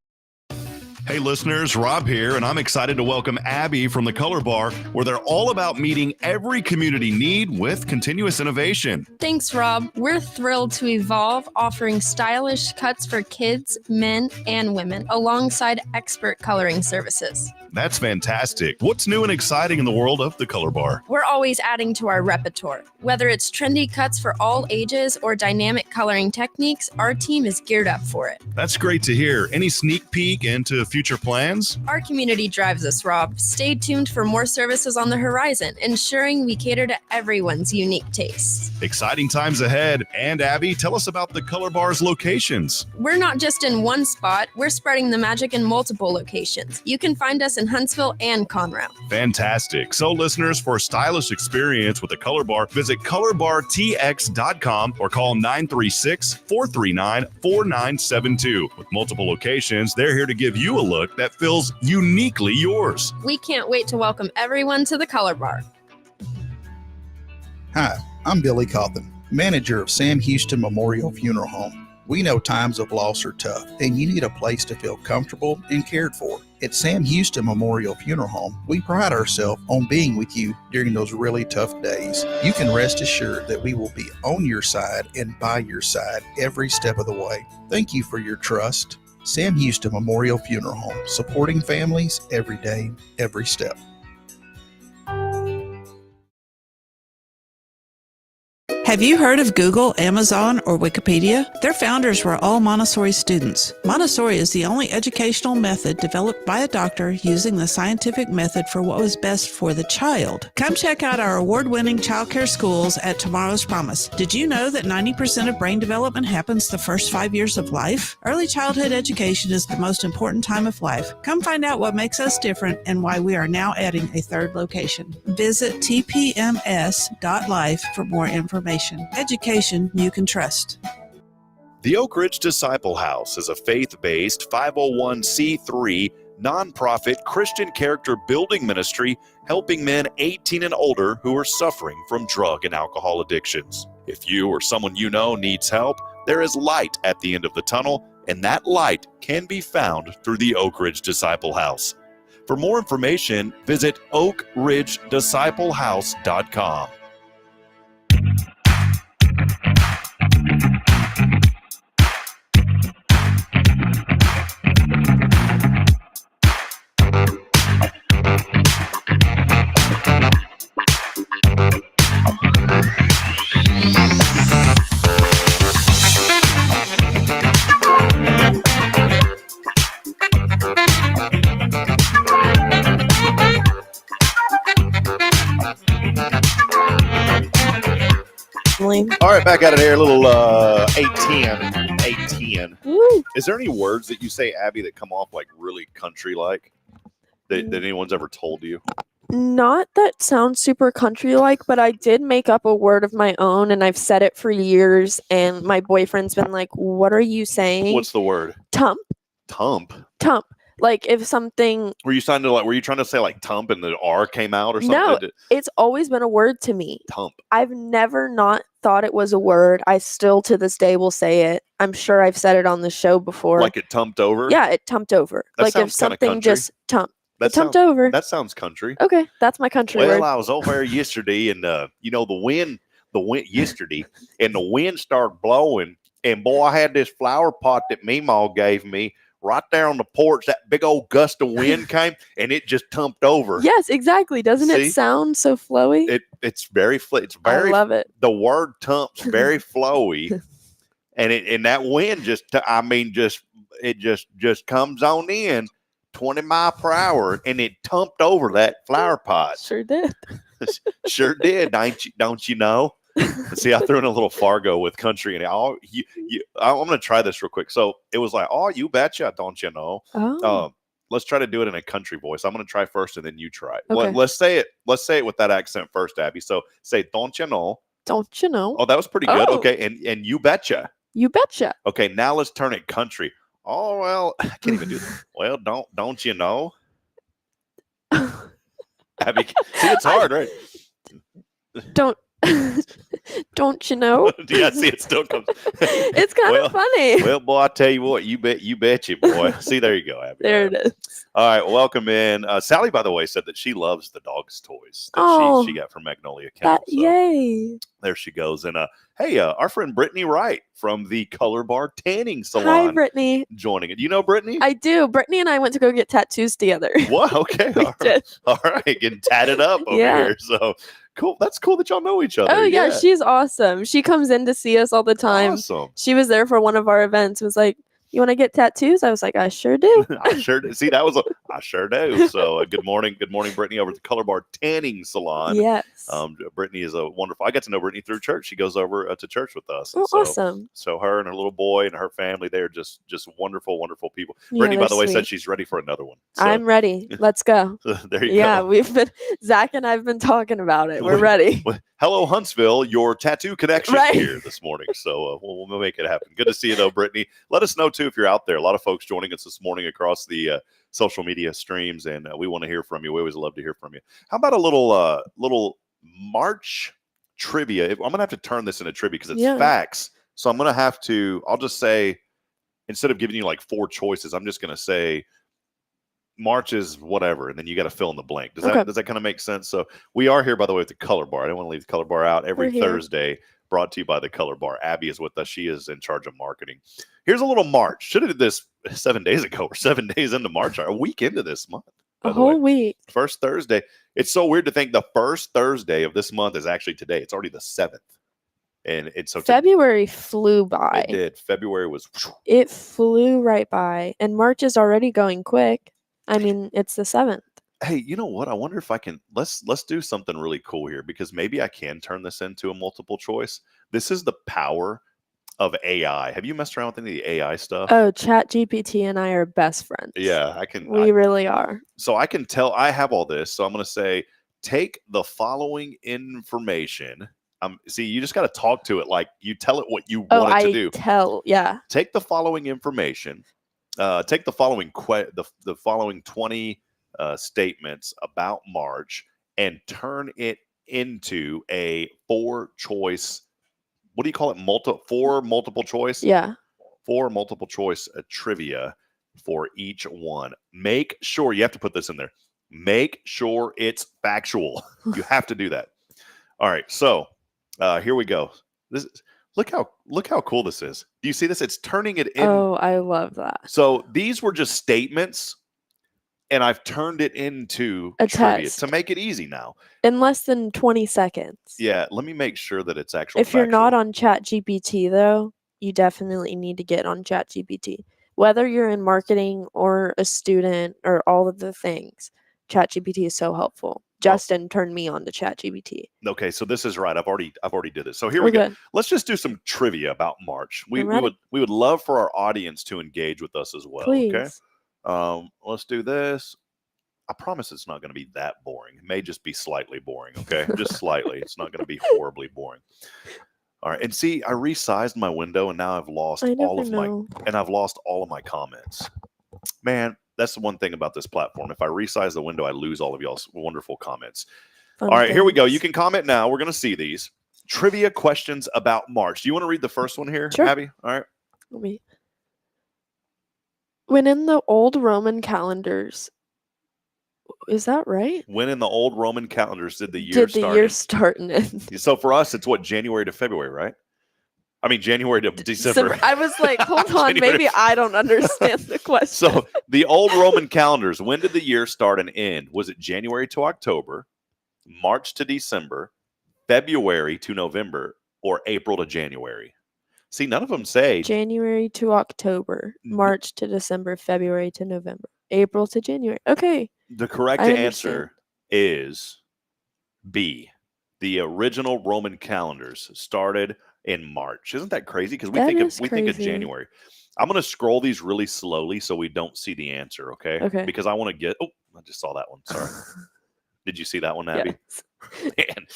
Hey listeners, Rob here, and I'm excited to welcome Abby from the Color Bar, where they're all about meeting every community need with continuous innovation. Thanks, Rob. We're thrilled to evolve, offering stylish cuts for kids, men, and women, alongside expert coloring services. That's fantastic. What's new and exciting in the world of the Color Bar? We're always adding to our repertoire. Whether it's trendy cuts for all ages or dynamic coloring techniques, our team is geared up for it. That's great to hear. Any sneak peek into future plans? Our community drives us, Rob. Stay tuned for more services on the horizon, ensuring we cater to everyone's unique tastes. Exciting times ahead. And Abby, tell us about the Color Bar's locations. We're not just in one spot, we're spreading the magic in multiple locations. You can find us in Huntsville and Conroe. Fantastic. So listeners, for a stylish experience with the Color Bar, visit colorbartx.com or call 936-439-4972. With multiple locations, they're here to give you a look that feels uniquely yours. We can't wait to welcome everyone to the Color Bar. Hi, I'm Billy Cawthon, manager of Sam Houston Memorial Funeral Home. We know times of loss are tough, and you need a place to feel comfortable and cared for. At Sam Houston Memorial Funeral Home, we pride ourselves on being with you during those really tough days. You can rest assured that we will be on your side and by your side every step of the way. Thank you for your trust. Sam Houston Memorial Funeral Home, supporting families every day, every step. Have you heard of Google, Amazon, or Wikipedia? Their founders were all Montessori students. Montessori is the only educational method developed by a doctor using the scientific method for what was best for the child. Come check out our award-winning childcare schools at Tomorrow's Promise. Did you know that 90% of brain development happens the first 5 years of life? Early childhood education is the most important time of life. Come find out what makes us different and why we are now adding a third location. Visit tpms.life for more information. Education you can trust. The Oak Ridge Disciple House is a faith-based 501c3 nonprofit Christian character building ministry helping men 18 and older who are suffering from drug and alcohol addictions. If you or someone you know needs help, there is light at the end of the tunnel, and that light can be found through the Oak Ridge Disciple House. For more information, visit oakridgedisciplehouse.com. All right, back at it here, a little 810. Woo. Is there any words that you say, Abby, that come off like really country-like that anyone's ever told you? Not that sounds super country-like, but I did make up a word of my own, and I've said it for years, and my boyfriend's been like, what are you saying? What's the word? Tump. Tump? Tump. Like if something... Were you trying to say like tump and the R came out or something? No, it's always been a word to me. Tump. I've never not thought it was a word. I still to this day will say it. I'm sure I've said it on the show before. Like it tumped over? Yeah, it tumped over. That like if sounds kinda something country. just tumped over. That sounds country. Okay, that's my country Well, word. I was over there yesterday, and the wind yesterday, and the wind started blowing, and boy, I had this flower pot that Meemaw gave me right there on the porch. That big old gust of wind came, and it just tumped over. Yes, exactly. Doesn't See? it sound so flowy? It's very I love it. The word tump's very flowy, and that wind just comes on in 20 miles per hour, and it tumped over that flower pot. Sure did. Sure did. Don't you know? See, I threw in a little Fargo with country, and I'm going to try this real quick. So it was like, oh, you betcha, don't you know? Oh. Let's try to do it in a country voice. I'm going to try first, and then you try. Okay. Let's say it. Let's say it with that accent first, Abby. So say, don't you know? Don't you know? Oh, that was pretty good. Oh. Okay, and you betcha. You betcha. Okay, now let's turn it country. Oh well, I can't even do that. Well, don't you know? Abby, see, it's hard, right? Don't you know? Yeah, see, it still comes. It's kind of funny. Well, boy, I tell you what, you bet you, boy. See, there you go, Abby. There it is. All right, welcome in. Sally, by the way, said that she loves the dog's toys that she got from Magnolia Kennel. So Yay. there she goes. And hey, our friend Brittany Wright from the Color Bar Tanning Salon. Hi, Brittany. Joining it. You know Brittany? I do. Brittany and I went to go get tattoos together. What? Okay. All right. Getting tatted up over here. So cool. That's cool that y'all know each other. Oh, yeah. She's awesome. She comes in to see us all the time. Awesome. She was there for one of our events. Was like, you want to get tattoos? I was like, I sure do. I sure do. See, I sure do. So good morning, Brittany, over at the Color Bar Tanning Salon. Yes. Brittany is a wonderful. I got to know Brittany through church. She goes over to church with us. Oh, awesome. So her and her little boy and her family, they are just wonderful, wonderful people. Yeah, Brittany, by the way, they're said sweet. she's ready for another one. So, I'm ready. Let's go. there you Yeah, go. we've been Zach and I've been talking about it. We're ready. Hello, Huntsville, your tattoo connection Right. here this morning. So we'll make it happen. Good to see you, though, Brittany. Let us know, too, if you're out there. A lot of folks joining us this morning across the social media streams, and we want to hear from you. We always love to hear from you. How about a little March trivia? I'm going to have to turn this into trivia because it's facts. So I'm going to have to – I'll just say, instead of giving you like 4 choices, I'm just going to say – March is whatever, and then you got to fill in the blank. Does that kind of make sense? So we are here, by the way, with the Color Bar. I don't want to leave the Color Bar out. Every Thursday, brought to you by the Color Bar. Abby is with us. She is in charge of marketing. Here's a little March. Should have did this 7 days ago. We're 7 days into March, a week into this month. A whole week. First Thursday. It's so weird to think the first Thursday of this month is actually today. It's already the 7th. And so February flew by. It did. February was. It flew right by, and March is already going quick. I mean, it's the 7th. Hey, you know what? I wonder if I can let's do something really cool here, because maybe I can turn this into a multiple choice. This is the power of AI. Have you messed around with any of the AI stuff? Oh, ChatGPT and I are best friends. Yeah, I can. We really are. So I can tell I have all this. So I'm going to say, take the following information. See, you just got to talk to it like you tell it what you want it to do. Yeah. Take the following information. Take the following the following 20 statements about March and turn it into a 4-choice. What do you call it? 4 multiple choice? Yeah. 4 multiple choice trivia for each one. Make sure you have to put this in there. Make sure it's factual. You have to do that. All right. So here we go. Look how cool this is. Do you see this? It's turning it in. Oh, I love that. So these were just statements, and I've turned it into a trivia test to make it easy now. In less than 20 seconds. Yeah, let me make sure that it's actually. If you're not on ChatGPT, though, you definitely need to get on ChatGPT. Whether you're in marketing or a student or all of the things, ChatGPT is so helpful. Justin turned me on to ChatGPT. Okay, so this is right. I've already did this. So here we go. Let's just do some trivia about March. We would love for our audience to engage with us as well. Please. Okay. Let's do this. I promise it's not going to be that boring. It may just be slightly boring. Okay, just slightly. It's not going to be horribly boring. All right, and see, I resized my window, and now I've lost all of my comments. Man, that's the one thing about this platform. If I resize the window, I lose all of y'all's wonderful comments. All right, here we go. You can comment now. We're going to see these trivia questions about March. Do you want to read the first one here, Abby? All right. When in the old Roman calendars, is that right? When in the old Roman calendars did the year start and end? So for us, it's what, January to February, right? I mean, January to December. I was like, hold on, maybe I don't understand the question. So the old Roman calendars, when did the year start and end? Was it January to October, March to December, February to November, or April to January? See, none of them say January to October, March to December, February to November, April to January. Okay. The correct answer is B. The original Roman calendars started in March. Isn't that crazy? Because we think of January. I'm going to scroll these really slowly so we don't see the answer. Okay. Because I want to get. Oh, I just saw that one. Sorry. Did you see that one, Abby? Yes. Man,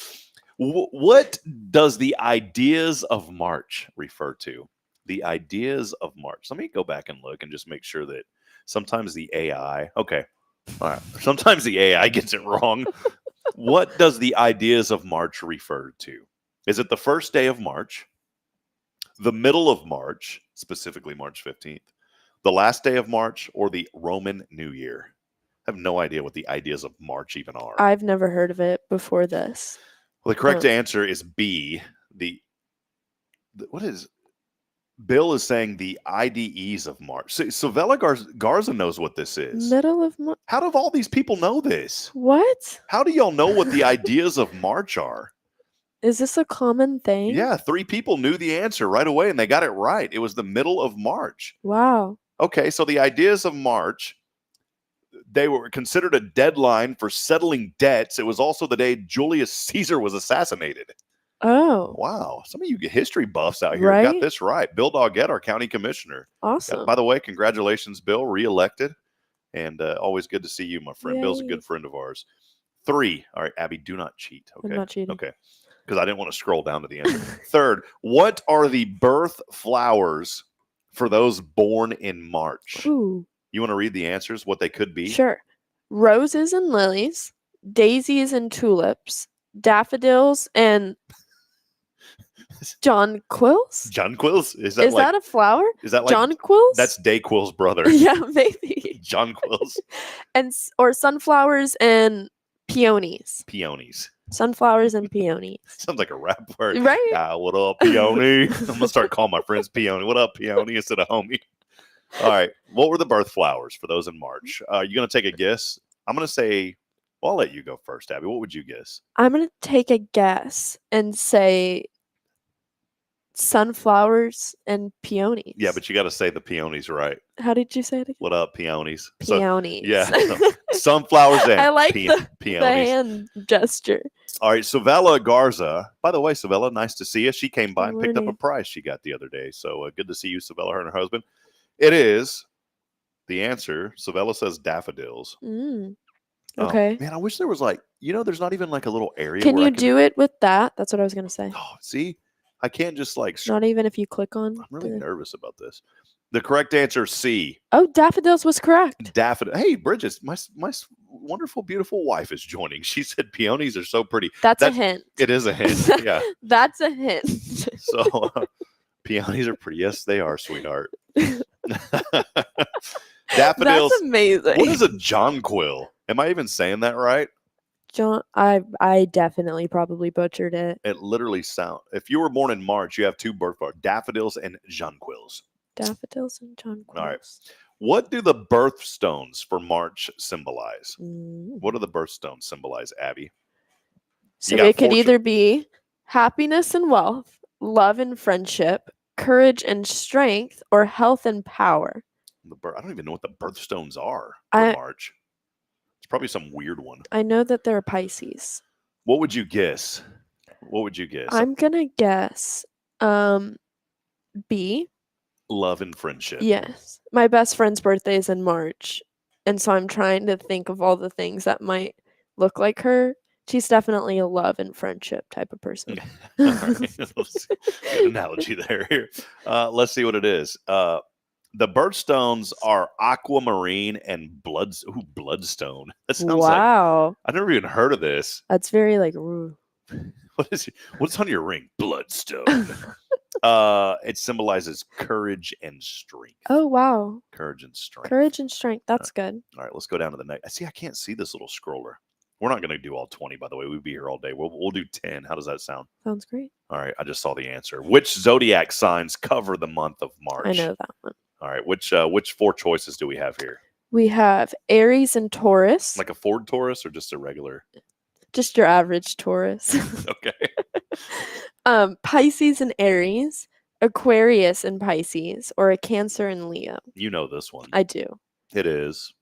what does the ideas of March refer to? The ideas of March. Let me go back and look and just make sure that sometimes the AI. Okay. All right. Sometimes the AI gets it wrong. What does the ideas of March refer to? Is it the first day of March, the middle of March, specifically March 15th, the last day of March, or the Roman New Year? I have no idea what the ideas of March even are. I've never heard of it before this. Well, the correct answer is B. What is Bill is saying the IDEs of March. So Vela Garza knows what this is. Middle of March. How do all these people know this? What? How do y'all know what the ideas of March are? Is this a common thing? Yeah, 3 people knew the answer right away, and they got it right. It was the middle of March. Wow. Okay, so the ideas of March, they were considered a deadline for settling debts. It was also the day Julius Caesar was assassinated. Oh. Wow. Some of you history buffs out here got this right. Bill Doggett, our county commissioner. Awesome. By the way, congratulations, Bill, reelected. And always good to see you, my friend. Yay. Bill's a good friend of ours. 3. All right, Abby, do not cheat. Okay. I'm not cheating. Okay. Because I didn't want to scroll down to the answer. 3rd, what are the birth flowers for those born in March? Ooh. You want to read the answers, what they could be? Sure. Roses and lilies, daisies and tulips, daffodils and jonquils? Jonquils? Is that a flower? Is that like jonquils? That's Dayquil's brother. Yeah, maybe. Jonquils. Or sunflowers and peonies. Peonies. Sunflowers and peonies. Sounds like a rap word. Right? What up, peony? I'm going to start calling my friends peony. What up, peony, instead of homie? All right. What were the birth flowers for those in March? You going to take a guess? I'm going to say, well, I'll let you go first, Abby. What would you guess? I'm going to take a guess and say sunflowers and peonies. Yeah, but you got to say the peonies right. How did you say it again? What up, peonies? Peonies. Sunflowers and I like the peonies. hand gesture. All right, Savella Garza. By the way, Savella, nice to see you. She came by and picked up a morning. prize she got the other day. So good to see you, Savella, her and her husband. It is the answer. Savella says daffodils. Okay. Man, I wish there was there's not even like a little area. Can where you do it with that? That's what I was going to say. Oh, see, I can't just Not even if you click on. I'm really nervous about this. The correct answer, C. Oh, daffodils was correct. Daffodil. Hey, Bridget, my wonderful, beautiful wife is joining. She said peonies are so pretty. That's a hint. It is a hint. Yeah. That's a hint. So peonies are pretty. Yes, they are, sweetheart. Daffodils. That's amazing. What is a jonquil? Am I even saying that right? John, I definitely probably butchered it. It literally sounds. If you were born in March, you have two birthmarks: daffodils and jonquils. Daffodils and jonquils. All right. What do the birthstones for March symbolize? What do the birthstones symbolize, Abby? So it could either be happiness and wealth, love and friendship, courage and strength, or health and power. I don't even know what the birthstones are for March. It's probably some weird one. I know that they're Pisces. What would you guess? I'm gonna guess B. Love and friendship. Yes. My best friend's birthday is in March. And so I'm trying to think of all the things that might look like her. She's definitely a love and friendship type of person. All right. Good analogy there. Here. Let's see what it is. The birthstones are aquamarine and bloodstone. That sounds like I've never even heard of this. That's very ooh. What's on your ring? Bloodstone. It symbolizes courage and strength. Oh wow. Courage and strength. Courage and strength. That's good. All right, let's go down to the next. See, I can't see this little scroller. We're not going to do all 20, by the way. We'd be here all day. We'll do 10. How does that sound? Sounds great. All right, I just saw the answer. Which zodiac signs cover the month of March? I know that one. All right, which four choices do we have here? We have Aries and Taurus. Like a Ford Taurus or just a regular? Just your average Taurus. Okay. Pisces and Aries, Aquarius and Pisces, or a Cancer and Leo. You know this one. I do. It is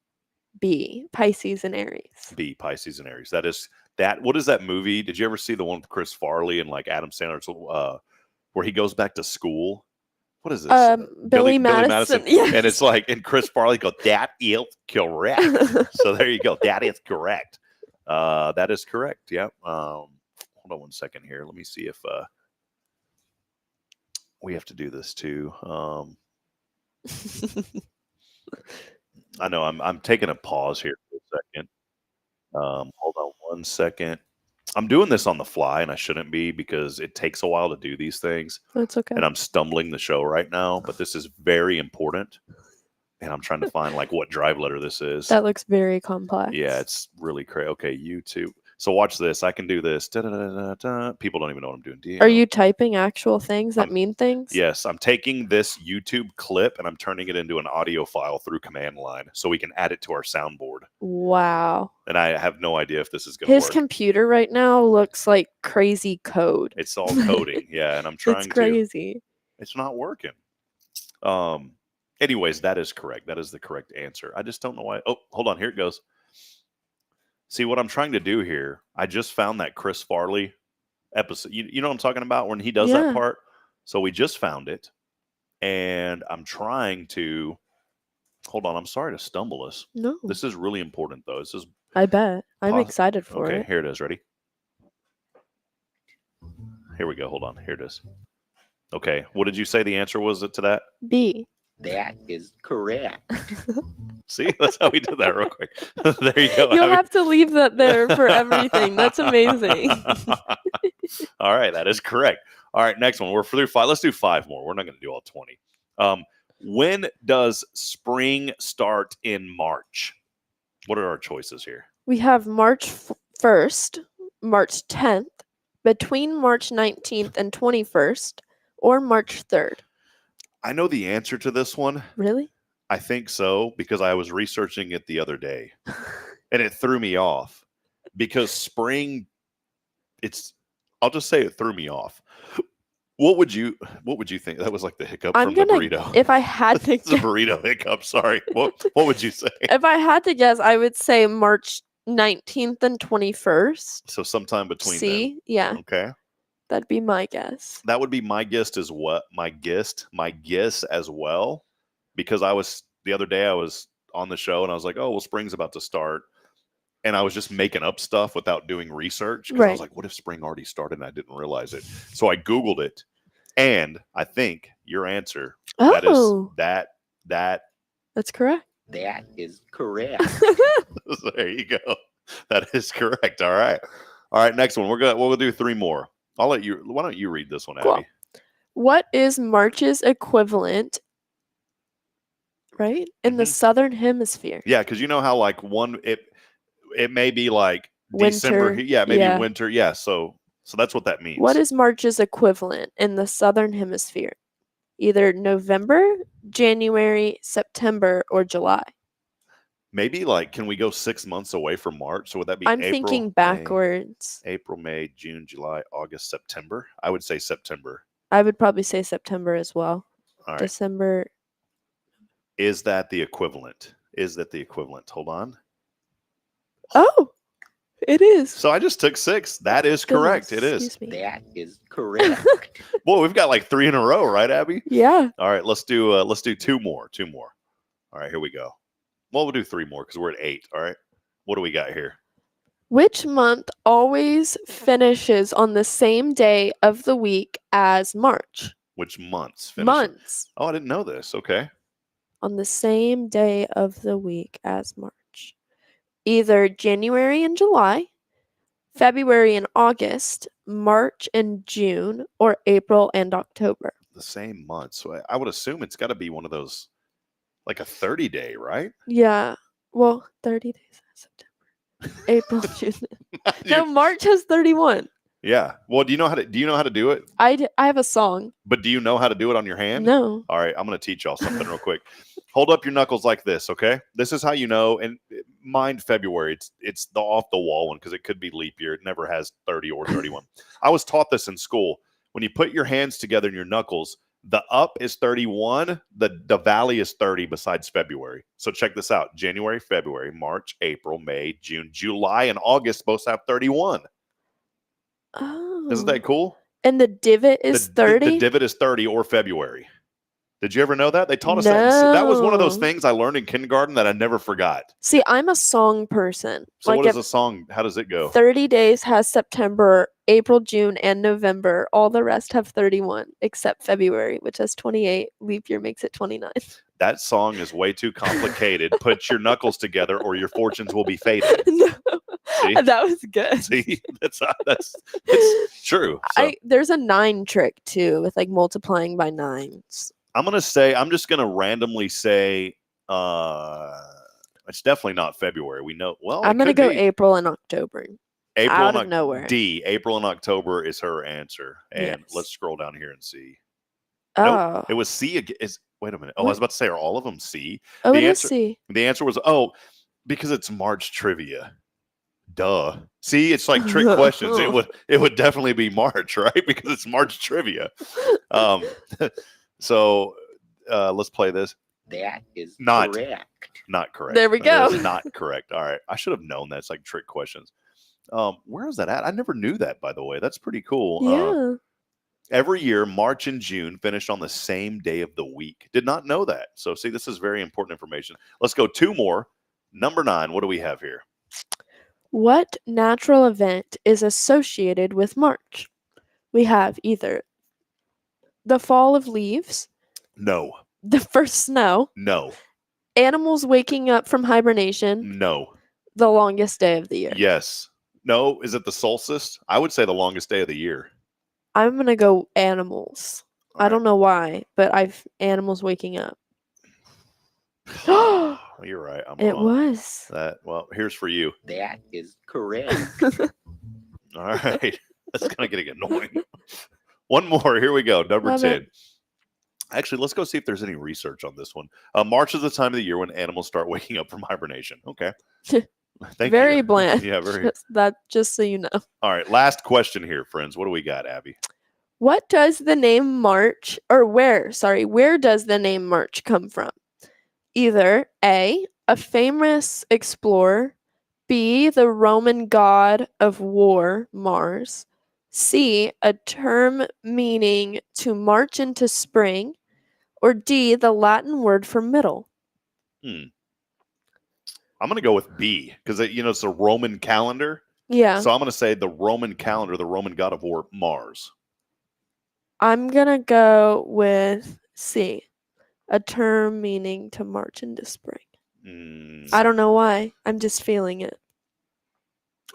B, Pisces and Aries. B, Pisces and Aries. That is that. What is that movie? Did you ever see the one with Chris Farley and like Adam Sandler, where he goes back to school? What is this? Billy Madison. Yes. And it's like, and Chris Farley goes, "That is correct." So there you go. That is correct. That is correct. Yeah. Hold on one second here. Let me see if we have to do this too. I know I'm taking a pause here for a second. Hold on one second. I'm doing this on the fly, and I shouldn't be because it takes a while to do these things. That's okay. And I'm stumbling the show right now, but this is very important. And I'm trying to find like what drive letter this is. That looks very complex. Yeah, it's really crazy. Okay, YouTube. So watch this. I can do this. Da-da-da-da-da. People don't even know what I'm doing. Are you typing actual things that mean things? Yes, I'm taking this YouTube clip and I'm turning it into an audio file through command line so we can add it to our soundboard. Wow. And I have no idea if this is going to work. His computer right now looks like crazy code. It's all coding. Yeah, and I'm trying it's crazy. It's not working. Anyways, that is correct. That is the correct answer. I just don't know why. Oh, hold on. Here it goes. See, what I'm trying to do here, I just found that Chris Farley episode. You know what I'm talking about when he does that part? So we just found it. And I'm trying to... Hold on. I'm sorry to stumble us. No. This is really important, though. This is... I bet. I'm excited for it. Okay, here it is. Ready? Here we go. Hold on. Here it is. Okay. What did you say the answer was to that? B. That is correct. See, that's how we did that real quick. There you go. You'll have to leave that there for everything. That's amazing. All right, that is correct. All right, next one. We're through 5. Let's do 5 more. We're not going to do all 20. When does spring start in March? What are our choices here? We have March 1st, March 10th, between March 19th and 21st, or March 3rd. I know the answer to this one. Really? I think so, because I was researching it the other day. And it threw me off. Because spring, I'll just say it threw me off. What would you think? That was like the hiccup I'm from the gonna, burrito. if I had to It's a guess, burrito hiccup. Sorry. What would you say? if I had to guess, I would say March 19th and 21st. So sometime between See, yeah, them. Okay. that'd be my guess. That would be my guess as what my guess as well. Because the other day I was on the show and I was like, oh well, spring's about to start. And I was just making up stuff without doing research. Because I was like, what if spring already started and I didn't realize it? So I Googled it. And I think your answer that's correct. That is correct. So there you go. That is correct. All right. All right, next one. We'll do 3 more. Why don't you read this one, Abby? Cool. What is March's equivalent, right? In the southern hemisphere. Yeah, because you know how like it may be like Winter. December. Yeah, maybe Yeah. winter. Yeah, so that's what that means. What is March's equivalent in the southern hemisphere? Either November, January, September, or July. Maybe like, can we go 6 months away from March? So would that be I'm April, thinking backwards. April, May, June, July, August, September? I would say September. I would probably say September as well. All right. December. Is that the equivalent? Hold on. Oh, it is. So I just took 6. That is correct. It is. Excuse me. That is correct. Boy, we've got like 3 in a row, right, Abby? Yeah. All right, let's do 2 more. 2 more. All right, here we go. Well, we'll do 3 more because we're at 8. All right. What do we got here? Which month always finishes on the same day of the week as March? Which months? Months. Oh, I didn't know this. Okay. On the same day of the week as March. Either January and July, February and August, March and June, or April and October. The same month. So I would assume it's got to be one of those, like a 30-day, right? Yeah. Well, 30 days. September. April, June. No, March has 31. Yeah. Well, do you know how to do it? I have a song. But do you know how to do it on your hand? No. All right, I'm going to teach y'all something real quick. Hold up your knuckles like this, okay? This is how you know. And mind February, it's the off the wall one because it could be leap year. It never has 30 or 31. I was taught this in school. When you put your hands together in your knuckles, the up is 31, the valley is 30 besides February. So check this out. January, February, March, April, May, June, July, and August both have 31. Oh. Isn't that cool? And the divot is 30? The divot is 30 or February. Did you ever know that? They taught us that. That was one of those things I learned in kindergarten that I never forgot. See, I'm a song person. So what is a song? How does it go? 30 days has September, April, June, and November. All the rest have 31, except February, which has 28. Leap year makes it 29. That song is way too complicated. Put your knuckles together or your fortunes will be faded. No. See? That was good. See, it's true. So, There's a 9 trick too with like multiplying by 9s. I'm just gonna randomly say it's definitely not February. We know well. I'm gonna go April and October. April out of nowhere. April and October is her answer. And Yes. let's scroll down here and see. Oh. Nope, it was C again. Wait a minute. Oh, I was about to say, are all of them C? Oh, the it is answer, C. The answer was because it's March trivia. Duh. See, it's like trick questions. It would definitely be March, right? Because it's March trivia. So let's play this. That is not correct. Not correct. There we go. That is not correct. All right. I should have known that. It's like trick questions. Where is that at? I never knew that, by the way. That's pretty cool. Yeah. Every year, March and June finish on the same day of the week. Did not know that. So, see, this is very important information. Let's go 2 more. Number 9. What do we have here? What natural event is associated with March? We have either the fall of leaves, No. the first snow, No. animals waking up from hibernation, No. the longest day of the year. Yes. No. Is it the solstice? I would say the longest day of the year. I'm going to go animals. All I right. don't know why, but animals waking up. You're right. I'm It wrong. was. Well, here's for you. That is correct. All right. That's kind of getting annoying. One more. Here we go. Number Love 10. it. Actually, let's go see if there's any research on this one. March is the time of the year when animals start waking up from hibernation. Okay. Thank Very you. bland. Yeah, very. Just so you know. All right. Last question here, friends. What do we got, Abby? What does the name March, or where does the name March come from? Either A, a famous explorer, B, the Roman god of war, Mars, C, a term meaning to march into spring, or D, the Latin word for middle. I'm going to go with B because, it's a Roman calendar. Yeah. So I'm going to say the Roman calendar, the Roman god of war, Mars. I'm going to go with C, a term meaning to march into spring. I don't know why. I'm just feeling it.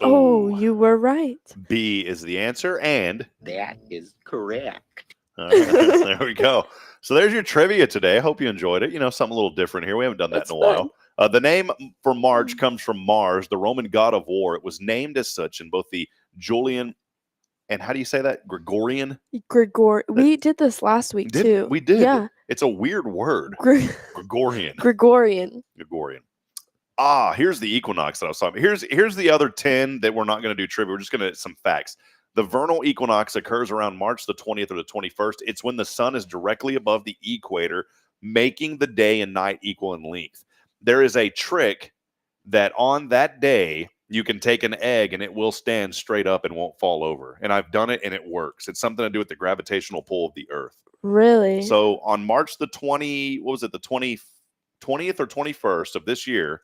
Oh, you were right. B is the answer, and That is correct. there we go. So there's your trivia today. I hope you enjoyed it. Something a little different here. We haven't done that in a while. The name for March comes from Mars, the Roman god of war. It was named as such in both the Julian and how do you say that? Gregorian? We did this last week too. We did. Yeah. It's a weird word. Gregorian. Gregorian. Here's the equinox that I was talking about. Here's the other 10 that we're not going to do trivia. We're just going to some facts. The vernal equinox occurs around March the 20th or the 21st. It's when the sun is directly above the equator, making the day and night equal in length. There is a trick that on that day, you can take an egg and it will stand straight up and won't fall over. And I've done it and it works. It's something to do with the gravitational pull of the earth. Really? So on March the 20th or 21st of this year,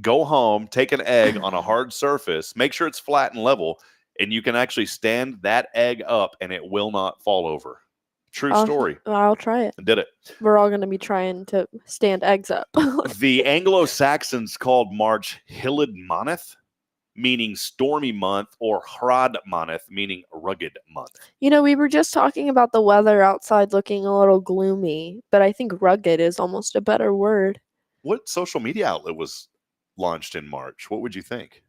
go home, take an egg on a hard surface, make sure it's flat and level, and you can actually stand that egg up and it will not fall over. True story. I'll try it. I did it. We're all going to be trying to stand eggs up. The Anglo-Saxons called March Hilid Moneth, meaning stormy month, or Hrad Moneth, meaning rugged month. We were just talking about the weather outside looking a little gloomy, but I think rugged is almost a better word. What social media outlet was launched in March? What would you think?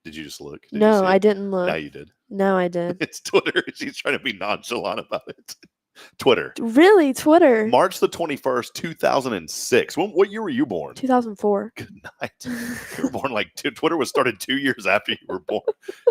Did you just look? No, I didn't look. Now you did. No, I did. It's Twitter. She's trying to be nonchalant about it. Twitter. Really? Twitter? March the 21st, 2006. What year were you born? 2004. Good night. You were born Twitter was started 2 years after you were born.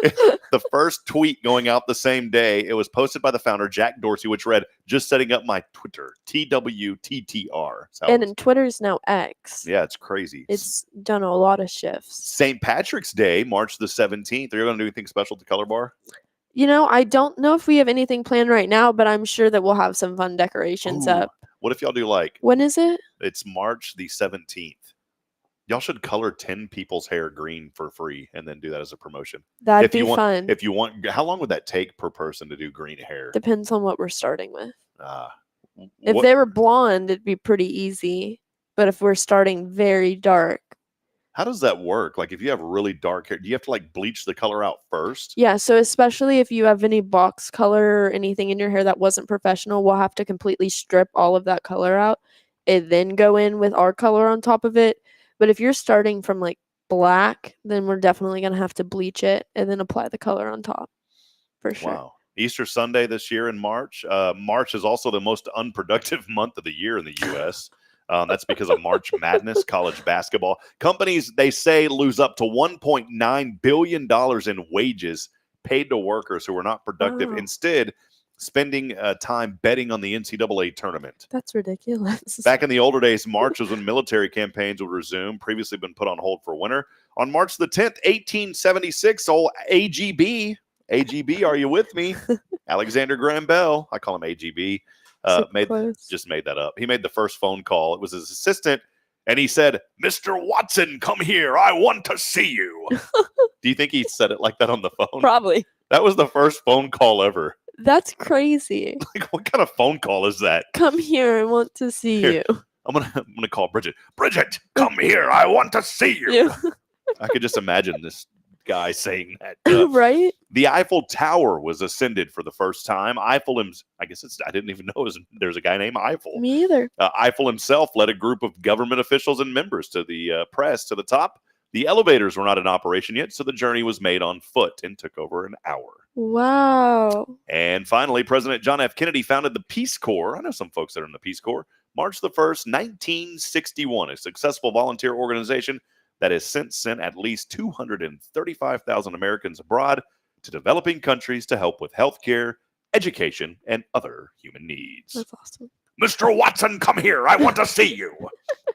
The first tweet going out the same day, it was posted by the founder, Jack Dorsey, which read, "Just setting up my Twitter, TWTTR." And Twitter's now X. Yeah, it's crazy. It's done a lot of shifts. St. Patrick's Day, March the 17th. Are you going to do anything special at the Color Bar? I don't know if we have anything planned right now, but I'm sure that we'll have some fun decorations up. What if y'all do When is it? It's March the 17th. Y'all should color 10 people's hair green for free and then do that as a promotion. That'd be fun. If you want, how long would that take per person to do green hair? Depends on what we're starting with. If they were blonde, it'd be pretty easy. But if we're starting very dark. How does that work? If you have really dark hair, do you have to bleach the color out first? Yeah, so especially if you have any box color or anything in your hair that wasn't professional, we'll have to completely strip all of that color out and then go in with our color on top of it. But if you're starting from black, then we're definitely going to have to bleach it and then apply the color on top for sure. Wow. Easter Sunday this year in March. March is also the most unproductive month of the year in the U.S. That's because of March Madness, college basketball. Companies, they say, lose up to $1.9 billion in wages paid to workers who are not productive. Wow. Instead, spending time betting on the NCAA tournament. That's ridiculous. Back in the older days, March was when military campaigns would resume, previously been put on hold for winter. On March the 10th, 1876, old AGB, are you with me? Alexander Graham Bell, I call him AGB. Just made that up. He made the first phone call. It was his assistant, and he said, "Mr. Watson, come here. I want to see you." Do you think he said it like that on the phone? Probably. That was the first phone call ever. That's crazy. What kind of phone call is that? Come here. I want to see you. I'm gonna call Bridget. Bridget, come here. I want to see you. I could just imagine this guy saying that. Right? The Eiffel Tower was ascended for the first time. I didn't even know there's a guy named Eiffel. Me either. Eiffel himself led a group of government officials and members to the press to the top. The elevators were not in operation yet, so the journey was made on foot and took over an hour. Wow. And finally, President John F. Kennedy founded the Peace Corps. I know some folks that are in the Peace Corps. March the 1st, 1961, a successful volunteer organization that has since sent at least 235,000 Americans abroad to developing countries to help with healthcare, education, and other human needs. That's awesome. Mr. Watson, come here. I want to see you.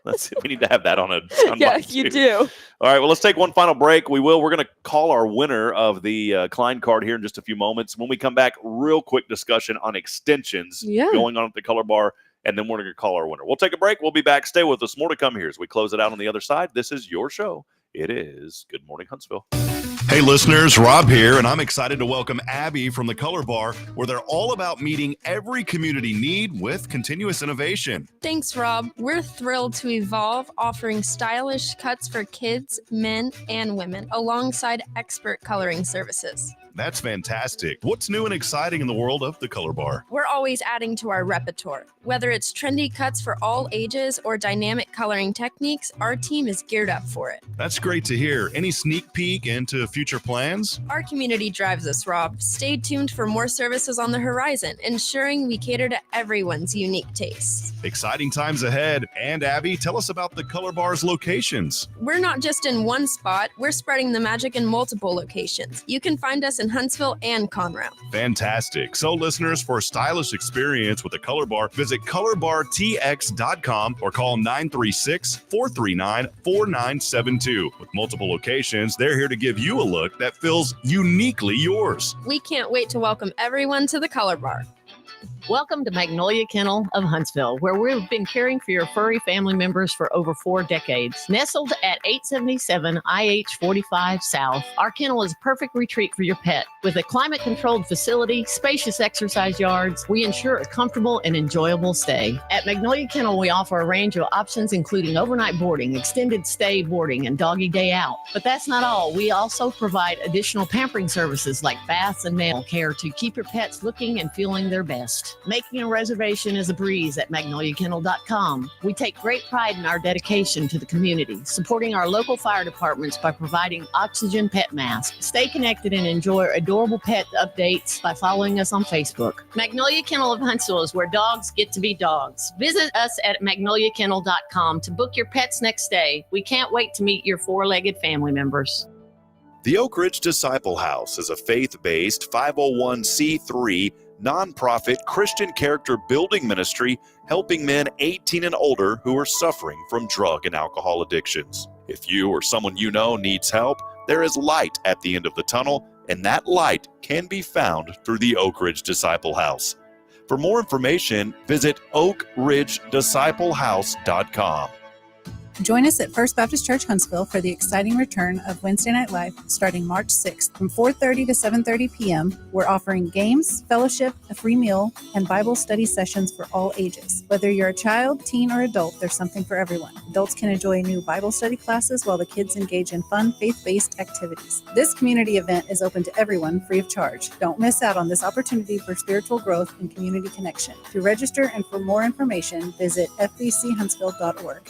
We need to have that on a soundbite. Yeah, you do. All right, well, let's take one final break. We're going to call our winner of the Klein card here in just a few moments. When we come back, real quick discussion on extensions going on at the Color Bar, and then we're going to call our winner. We'll take a break. We'll be back. Stay with us. More to come here as we close it out on the other side. This is your show. It is Good Morning Huntsville. Hey listeners, Rob here, and I'm excited to welcome Abby from the Color Bar, where they're all about meeting every community need with continuous innovation. Thanks, Rob. We're thrilled to evolve, offering stylish cuts for kids, men, and women, alongside expert coloring services. That's fantastic. What's new and exciting in the world of the Color Bar? We're always adding to our repertoire. Whether it's trendy cuts for all ages or dynamic coloring techniques, our team is geared up for it. That's great to hear. Any sneak peek into future plans? Our community drives us, Rob. Stay tuned for more services on the horizon, ensuring we cater to everyone's unique tastes. Exciting times ahead. And Abby, tell us about the Color Bar's locations. We're not just in one spot, we're spreading the magic in multiple locations. You can find us in Huntsville and Conroe. Fantastic. So listeners, for a stylish experience with the Color Bar, visit colorbartx.com or call 936-439-4972. With multiple locations, they're here to give you a look that feels uniquely yours. We can't wait to welcome everyone to the Color Bar. Welcome to Magnolia Kennel of Huntsville, where we've been caring for your furry family members for over 4 decades. Nestled at 877 IH 45 South, our kennel is a perfect retreat for your pet. With a climate-controlled facility, spacious exercise yards, we ensure a comfortable and enjoyable stay. At Magnolia Kennel, we offer a range of options including overnight boarding, extended stay boarding, and doggy day out. But that's not all. We also provide additional pampering services like baths and nail care to keep your pets looking and feeling their best. Making a reservation is a breeze at magnoliakennel.com. We take great pride in our dedication to the community, supporting our local fire departments by providing oxygen pet masks. Stay connected and enjoy adorable pet updates by following us on Facebook. Magnolia Kennel of Huntsville is where dogs get to be dogs. Visit us at magnoliakennel.com to book your pet's next stay. We can't wait to meet your 4-legged family members. The Oak Ridge Disciple House is a faith-based 501c3 nonprofit Christian character building ministry helping men 18 and older who are suffering from drug and alcohol addictions. If you or someone you know needs help, there is light at the end of the tunnel, and that light can be found through the Oak Ridge Disciple House. For more information, visit oakridgedisciplehouse.com. Join us at First Baptist Church Huntsville for the exciting return of Wednesday Night Live starting March 6th from 4:30 to 7:30 p.m. We're offering games, fellowship, a free meal, and Bible study sessions for all ages. Whether you're a child, teen, or adult, there's something for everyone. Adults can enjoy new Bible study classes while the kids engage in fun, faith-based activities. This community event is open to everyone free of charge. Don't miss out on this opportunity for spiritual growth and community connection. To register and for more information, visit fbchuntsville.org.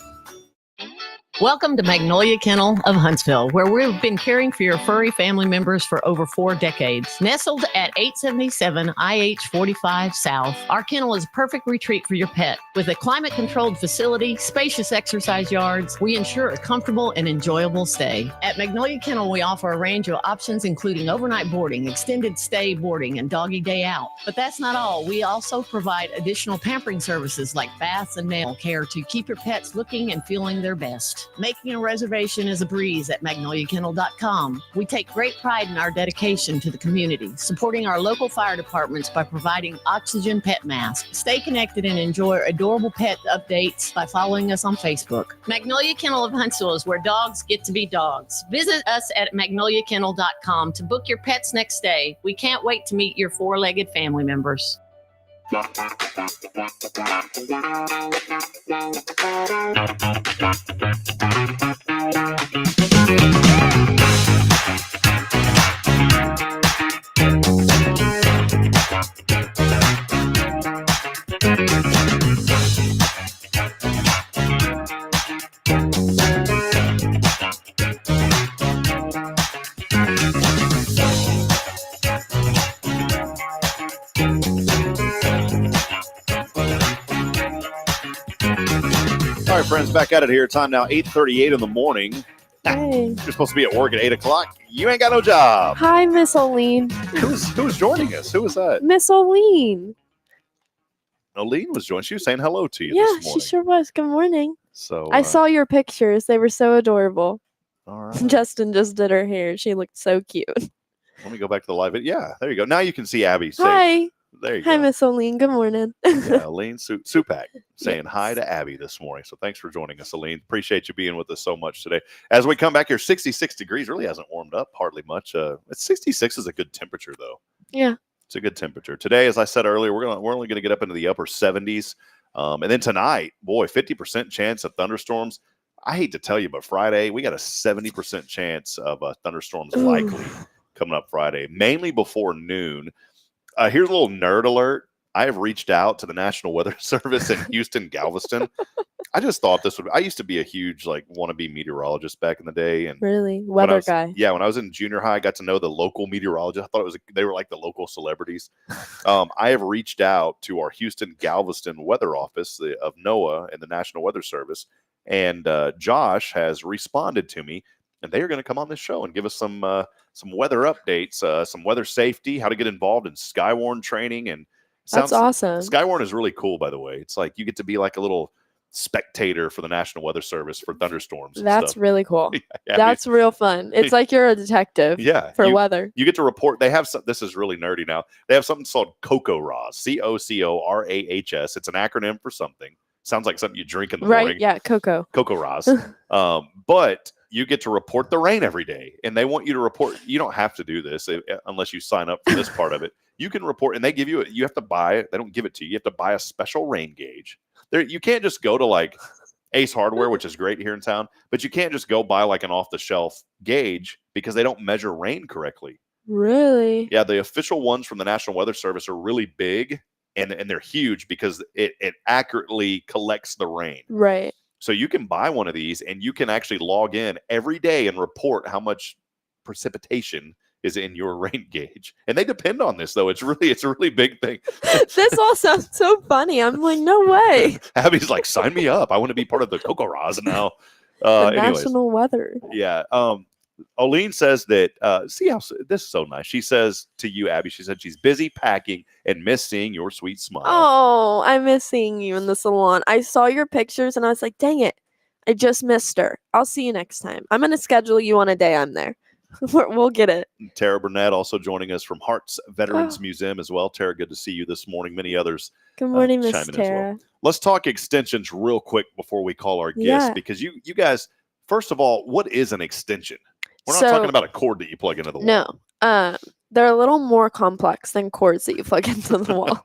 Welcome to Magnolia Kennel of Huntsville, where we've been caring for your furry family members for over 4 decades. Nestled at 877 IH 45 South, our kennel is a perfect retreat for your pet. With a climate-controlled facility, spacious exercise yards, we ensure a comfortable and enjoyable stay. At Magnolia Kennel, we offer a range of options including overnight boarding, extended stay boarding, and doggy day out. But that's not all. We also provide additional pampering services like baths and nail care to keep your pets looking and feeling their best. Making a reservation is a breeze at magnoliakennel.com. We take great pride in our dedication to the community, supporting our local fire departments by providing oxygen pet masks. Stay connected and enjoy adorable pet updates by following us on Facebook. Magnolia Kennel of Huntsville is where dogs get to be dogs. Visit us at magnoliakennel.com to book your pet's next stay. We can't wait to meet your 4-legged family members. All right, friends, back at it here. Time now 8:38 in the morning. Hey. You're supposed to be at work at 8 o'clock. You ain't got no job. Hi, Miss Oline. Who's joining us? Who was that? Miss Oline. Aline was joining. She was saying hello to you Yeah, this she morning. sure was. Good morning. So I saw your pictures. They were so adorable. All right. Justin just did her hair. She looked so cute. Let me go back to the live. Yeah, there you go. Now you can see Abby. Hi. There you Hi, go. Miss Oline. Good morning. Yeah, Aline Supak saying hi to Abby this morning. So thanks for joining us, Aline. Appreciate you being with us so much today. As we come back here, 66 degrees really hasn't warmed up hardly much. 66 is a good temperature, though. Yeah. It's a good temperature. Today, as I said earlier, we're only going to get up into the upper 70s. And then tonight, boy, 50% chance of thunderstorms. I hate to tell you, but Friday, we got a 70% chance of thunderstorms likely coming up Friday, mainly before noon. Here's a little nerd alert. I have reached out to the National Weather Service in Houston, Galveston. I just thought I used to be a huge wannabe meteorologist back in the day, and Really? Weather guy. Yeah, when I was in junior high, I got to know the local meteorologist. I thought they were like the local celebrities. I have reached out to our Houston, Galveston weather office of NOAA and the National Weather Service, and Josh has responded to me, and they are going to come on this show and give us some weather updates, some weather safety, how to get involved in Skywarn training, and That's awesome. Skywarn is really cool, by the way. It's like you get to be like a little spectator for the National Weather Service for thunderstorms. And That's stuff. really cool. Yeah, That's real fun. It's like you're a detective for weather. You get to report. They have this is really nerdy now. They have something called COCORAHS, COCORAHS. It's an acronym for something. Sounds like something you drink in the morning. Right? Yeah, Coco. COCORAHS. But you get to report the rain every day, and they want you to report. You don't have to do this unless you sign up for this part of it. You can report, and they give you you have to buy it. They don't give it to you. You have to buy a special rain gauge. You can't just go to Ace Hardware, which is great here in town, but you can't just go buy an off-the-shelf gauge because they don't measure rain correctly. Really? Yeah, the official ones from the National Weather Service are really big, and they're huge because it accurately collects the rain. Right. So you can buy one of these, and you can actually log in every day and report how much precipitation is in your rain gauge. And they depend on this, though. It's a really big thing. This all sounds so funny. I'm like, no way. Abby's like, sign me up. I want to be part of the COCORAHS now. Anyways, National weather. yeah. Oline says that, see how this is so nice. She says to you, Abby, she said she's busy packing and miss seeing your sweet smile. Oh, I miss seeing you in the salon. I saw your pictures and I was like, dang it. I just missed her. I'll see you next time. I'm going to schedule you on a day I'm there. We'll get it. Tara Burnett also joining us from Hearts Veterans Museum as well. Tara, good to see you this morning. Many others. Good morning, Miss chiming in Tara. Well. Let's talk extensions real quick before we call our guest, because you guys, first of all, what is an extension? We're not talking about a cord that you plug into the wall. No. They're a little more complex than cords that you plug into the wall.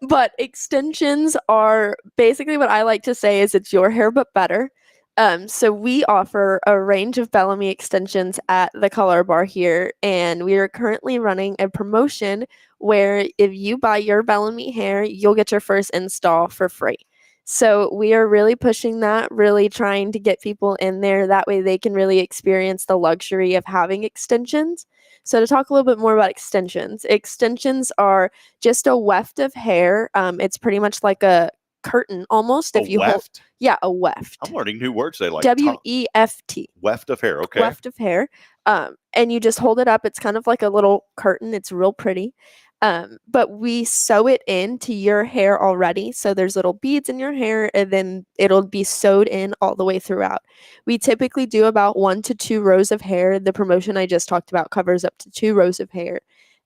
But extensions are basically what I like to say is it's your hair but better. So we offer a range of Bellamy extensions at the Color Bar here, and we are currently running a promotion where if you buy your Bellamy hair, you'll get your first install for free. So we are really pushing that, really trying to get people in there. That way they can really experience the luxury of having extensions. So to talk a little bit more about extensions are just a weft of hair. It's pretty much like a curtain almost. A weft? A weft. I'm learning new words today. Like W-E-F-T. Weft of hair. Okay. Weft of hair. And you just hold it up. It's kind of like a little curtain. It's real pretty. But we sew it into your hair already. So there's little beads in your hair, and then it'll be sewed in all the way throughout. We typically do about 1 to 2 rows of hair. The promotion I just talked about covers up to 2 rows of hair.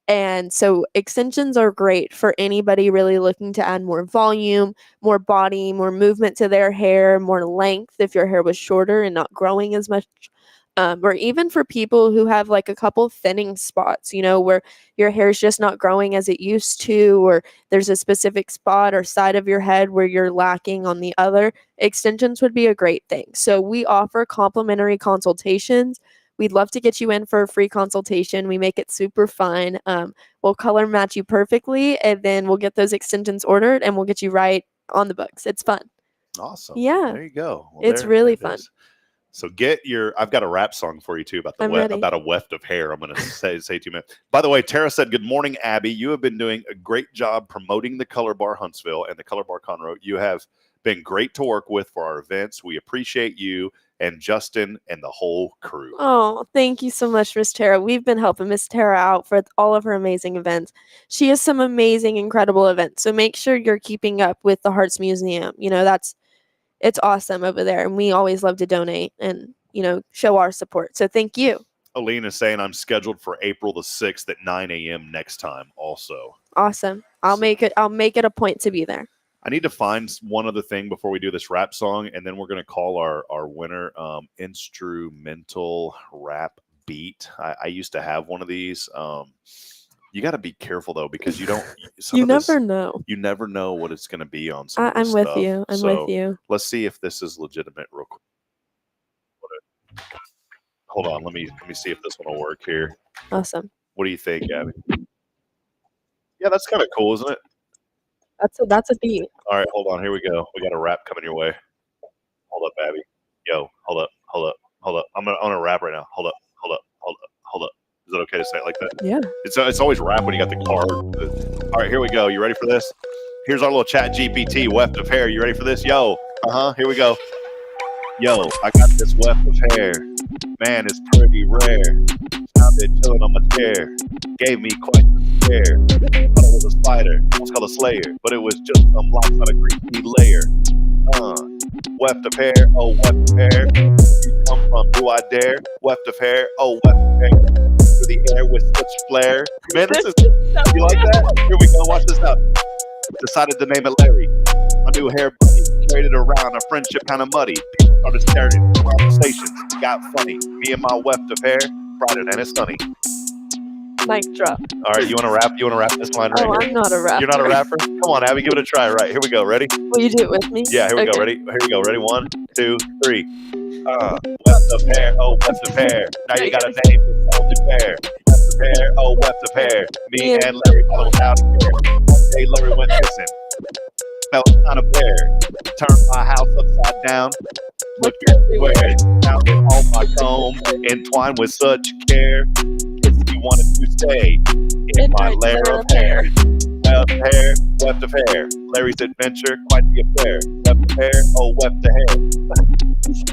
And so extensions are great for anybody really looking to add more volume, more body, more movement to their hair, more length if your hair was shorter and not growing as much. Or even for people who have like a couple thinning spots, where your hair is just not growing as it used to, or there's a specific spot or side of your head where you're lacking on the other, extensions would be a great thing. So we offer complimentary consultations. We'd love to get you in for a free consultation. We make it super fun. We'll color match you perfectly, and then we'll get those extensions ordered, and we'll get you right on the books. It's fun. Awesome. Yeah. There you go. Well, it's really fun. So I've got a rap song for you too about about a weft of hair. I'm going to say 2 minutes. By the way, Tara said, good morning, Abby. You have been doing a great job promoting the Color Bar Huntsville and the Color Bar Conroe. You have been great to work with for our events. We appreciate you and Justin and the whole crew. Oh, thank you so much, Miss Tara. We've been helping Miss Tara out for all of her amazing events. She has some amazing, incredible events. So make sure you're keeping up with the Hearts Museum. It's awesome over there. And we always love to donate and, show our support. So thank you. Aline is saying I'm scheduled for April the 6th at 9 a.m. next time also. Awesome. I'll make it a point to be there. I need to find one other thing before we do this rap song, and then we're going to call our winner instrumental rap beat. I used to have one of these. You got to be careful, though, because you don't – You never know. You never know what it's going to be on some of I'm this with stuff. you. I'm with you. Let's see if this is legitimate real quick. Hold on. Let me see if this one will work here. Awesome. What do you think, Abby? Yeah, that's kind of cool, isn't it? That's a beat. All right, hold on. Here we go. We got a rap coming your way. Hold up, Abby. Yo, hold up. I'm gonna rap right now. Hold up. Is it okay to say it like that? Yeah. It's always rap when you got the card. All right, here we go. You ready for this? Here's our little chat GPT weft of hair. You ready for this? Yo, here we go. Yo, I got this weft of hair. Man, it's pretty rare. Found it chilling on my chair. Gave me quite the scare. Thought it was a spider. Almost called a slayer. But it was just some locks on a creepy layer. Weft of hair. Oh, weft of hair. Where you come from? Do I dare? Weft of hair. Oh, weft of hair. Through the air with such flair. Man, this is. You like that? Here we go. Watch this out. Decided to name it Larry. My new hair buddy. Carried it around. Our friendship kind of muddy. People started staring. Conversations got funny. Me and my weft of hair. Brighter than it's sunny. Mic drop. All right, you want to rap? You want to rap this line right here? I'm not a rapper. You're not a rapper? Come on, Abby, give it a try. Right, here we go. Ready? Will you do it with me? Yeah, here we go. Ready? Here we go. Ready? 1, 2, 3. Weft of hair. Oh, weft of hair. Now you got a name. It's only fair. Weft of hair. Oh, weft of hair. Me and Larry followed out of here. One day Larry went missing. Felt kind of bare. Turned my house upside down. Looked everywhere. Found it on my comb. Entwined with such care. If you wanted to stay in my lair of hair. Weft of hair. Larry's adventure, quite the affair. Weft of hair, oh, weft of hair.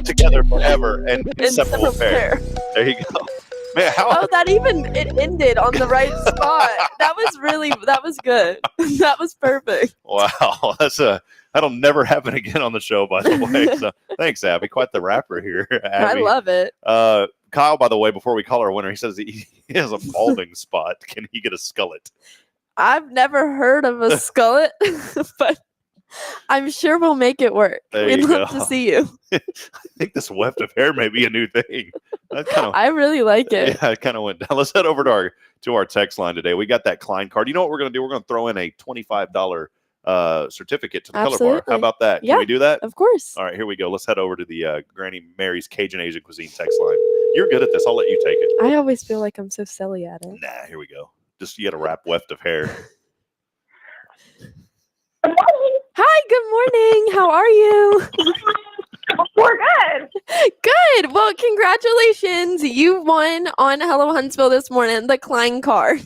Together forever and inseparable pair. There you go. Man, it ended on the right spot. That was good. That was perfect. Wow, that'll never happen again on the show, by the way. So thanks, Abby. Quite the rapper here. Abby. I love it. Kyle, by the way, before we call our winner, he says he has a balding spot. Can he get a skullet? I've never heard of a skullet, but I'm sure we'll make it work. We'd love to see you. I think this weft of hair may be a new thing. I really like it. Yeah, it kind of went down. Let's head over to our text line today. We got that Klein card. You know what we're going to do? We're going to throw in a $25 certificate to the Color Bar. How about that? Yeah, can we do that? Of course. All right, here we go. Let's head over to the Granny Mary's Cajun Asian Cuisine text line. You're good at this. I'll let you take it. I always feel like I'm so silly at it. Nah, here we go. Just you got to wrap weft of hair. Hi, good morning. How are you? We're good. Good. Well, congratulations. You won on Hello Huntsville this morning, the Klein card.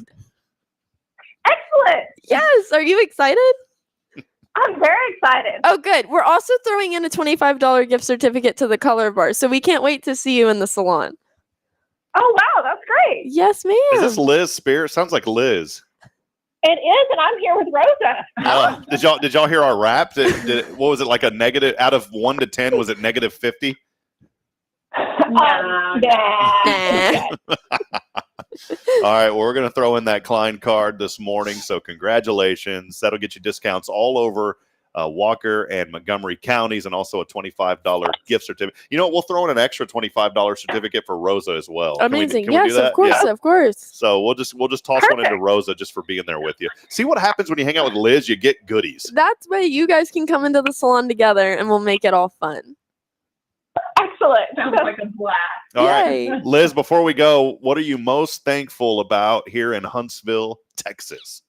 Excellent. Yes. Are you excited? I'm very excited. Oh, good. We're also throwing in a $25 gift certificate to the Color Bar, so we can't wait to see you in the salon. Oh, wow. That's great. Yes, ma'am. Is this Liz Spear? Sounds like Liz. It is, and I'm here with Rosa. Did y'all hear our rap? What was it, like a negative out of 1 to 10? Was it negative 50? Nah. All right, well, we're going to throw in that Klein card this morning, so congratulations. That'll get you discounts all over Walker and Montgomery counties, and also a $25 gift certificate. You know what? We'll throw in an extra $25 certificate for Rosa as well. Amazing. Can we do that? Of course, of course. So we'll just toss one into Rosa just for being there with you. See what happens when you hang out with Liz? You get goodies. That's why you guys can come into the salon together, and we'll make it all fun. Excellent. Sounds like a blast. All right, Liz, before we go, what are you most thankful about here in Huntsville, Texas?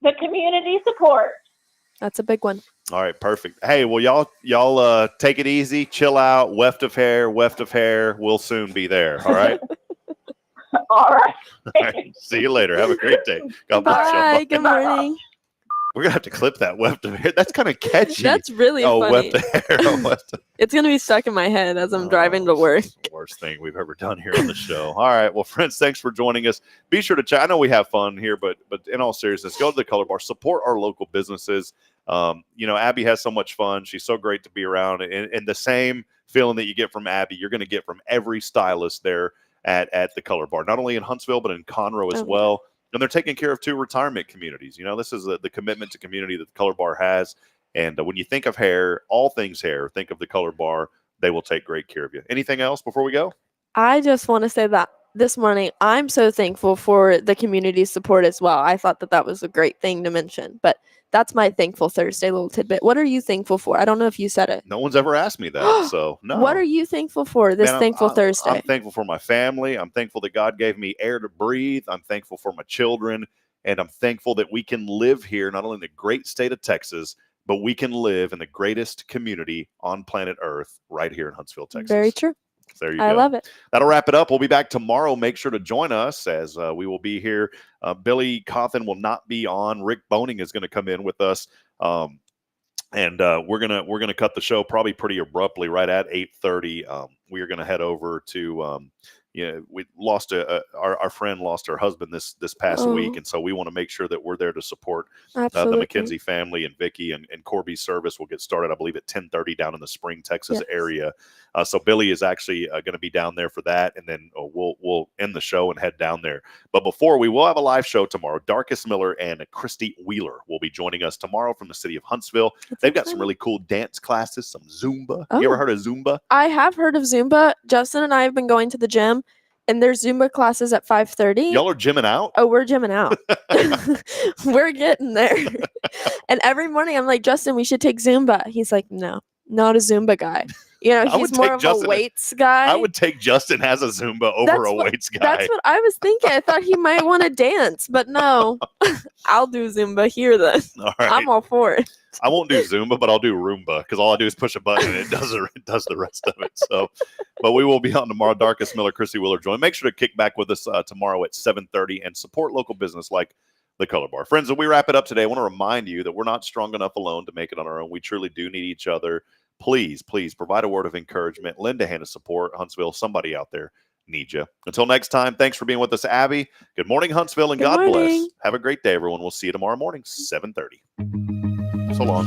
The community support. That's a big one. All right, perfect. Hey, well, y'all take it easy, chill out. Weft of hair. We'll soon be there. All right. All right. All right. See you later. Have a great day. God bless you. Bye. Good morning. We're gonna have to clip that weft of hair. That's kind of catchy. That's really funny. Weft of hair. It's going to be stuck in my head as I'm driving to work. The worst thing we've ever done here on the show. All right. Well, friends, thanks for joining us. Be sure to check. I know we have fun here, but in all seriousness, go to the Color Bar. Support our local businesses. Abby has so much fun. She's so great to be around. And the same feeling that you get from Abby, you're going to get from every stylist there at the Color Bar, not only in Huntsville, but in Conroe as well. And they're taking care of 2 retirement communities. This is the commitment to community that the Color Bar has. And when you think of hair, all things hair, think of the Color Bar. They will take great care of you. Anything else before we go? I just want to say that this morning, I'm so thankful for the community support as well. I thought that was a great thing to mention, but that's my Thankful Thursday little tidbit. What are you thankful for? I don't know if you said it. No one's ever asked me that, so no. What are you thankful for this Thankful Thursday? I'm thankful for my family. I'm thankful that God gave me air to breathe. I'm thankful for my children, and I'm thankful that we can live here, not only in the great state of Texas, but we can live in the greatest community on planet Earth right here in Huntsville, Texas. Very true. There you go. I love it. That'll wrap it up. We'll be back tomorrow. Make sure to join us as we will be here. Billy Cawthon will not be on. Rick Boning is going to come in with us. And we're gonna cut the show probably pretty abruptly right at 8:30. We are going to head over to we lost our friend lost her husband this past week, and so we want to make sure that we're there to support the McKenzie family, and Vicky and Corby's service will get started, I believe, at 10:30 down in the Spring, Texas area. So Billy is actually going to be down there for that, and then we'll end the show and head down there. But before, we will have a live show tomorrow. Darkus Miller and Christy Wheeler will be joining us tomorrow from the city of Huntsville. They've got some really cool dance classes, some Zumba. You ever heard of Zumba? I have heard of Zumba. Justin and I have been going to the gym, and there's Zumba classes at 5:30. Y'all are gymming out? Oh, we're gymming out. We're getting there. And every morning I'm like, Justin, we should take Zumba. He's like, no, not a Zumba guy. He's more of a weights guy. I would take Justin as a Zumba over a weights guy. That's what I was thinking. I thought he might want to dance, but no. I'll do Zumba here then. All right. I'm all for it. I won't do Zumba, but I'll do Roomba, because all I do is push a button and it does the rest of it. So, but we will be on tomorrow. Darkus Miller, Christy Wheeler join. Make sure to kick back with us tomorrow at 7:30 and support local business like the Color Bar. Friends, as we wrap it up today, I want to remind you that we're not strong enough alone to make it on our own. We truly do need each other. Please provide a word of encouragement. Lend a hand of support. Huntsville, somebody out there needs you. Until next time, thanks for being with us, Abby. Good morning, Huntsville, and God bless. Have a great day, everyone. We'll see you tomorrow morning, 7:30. So long.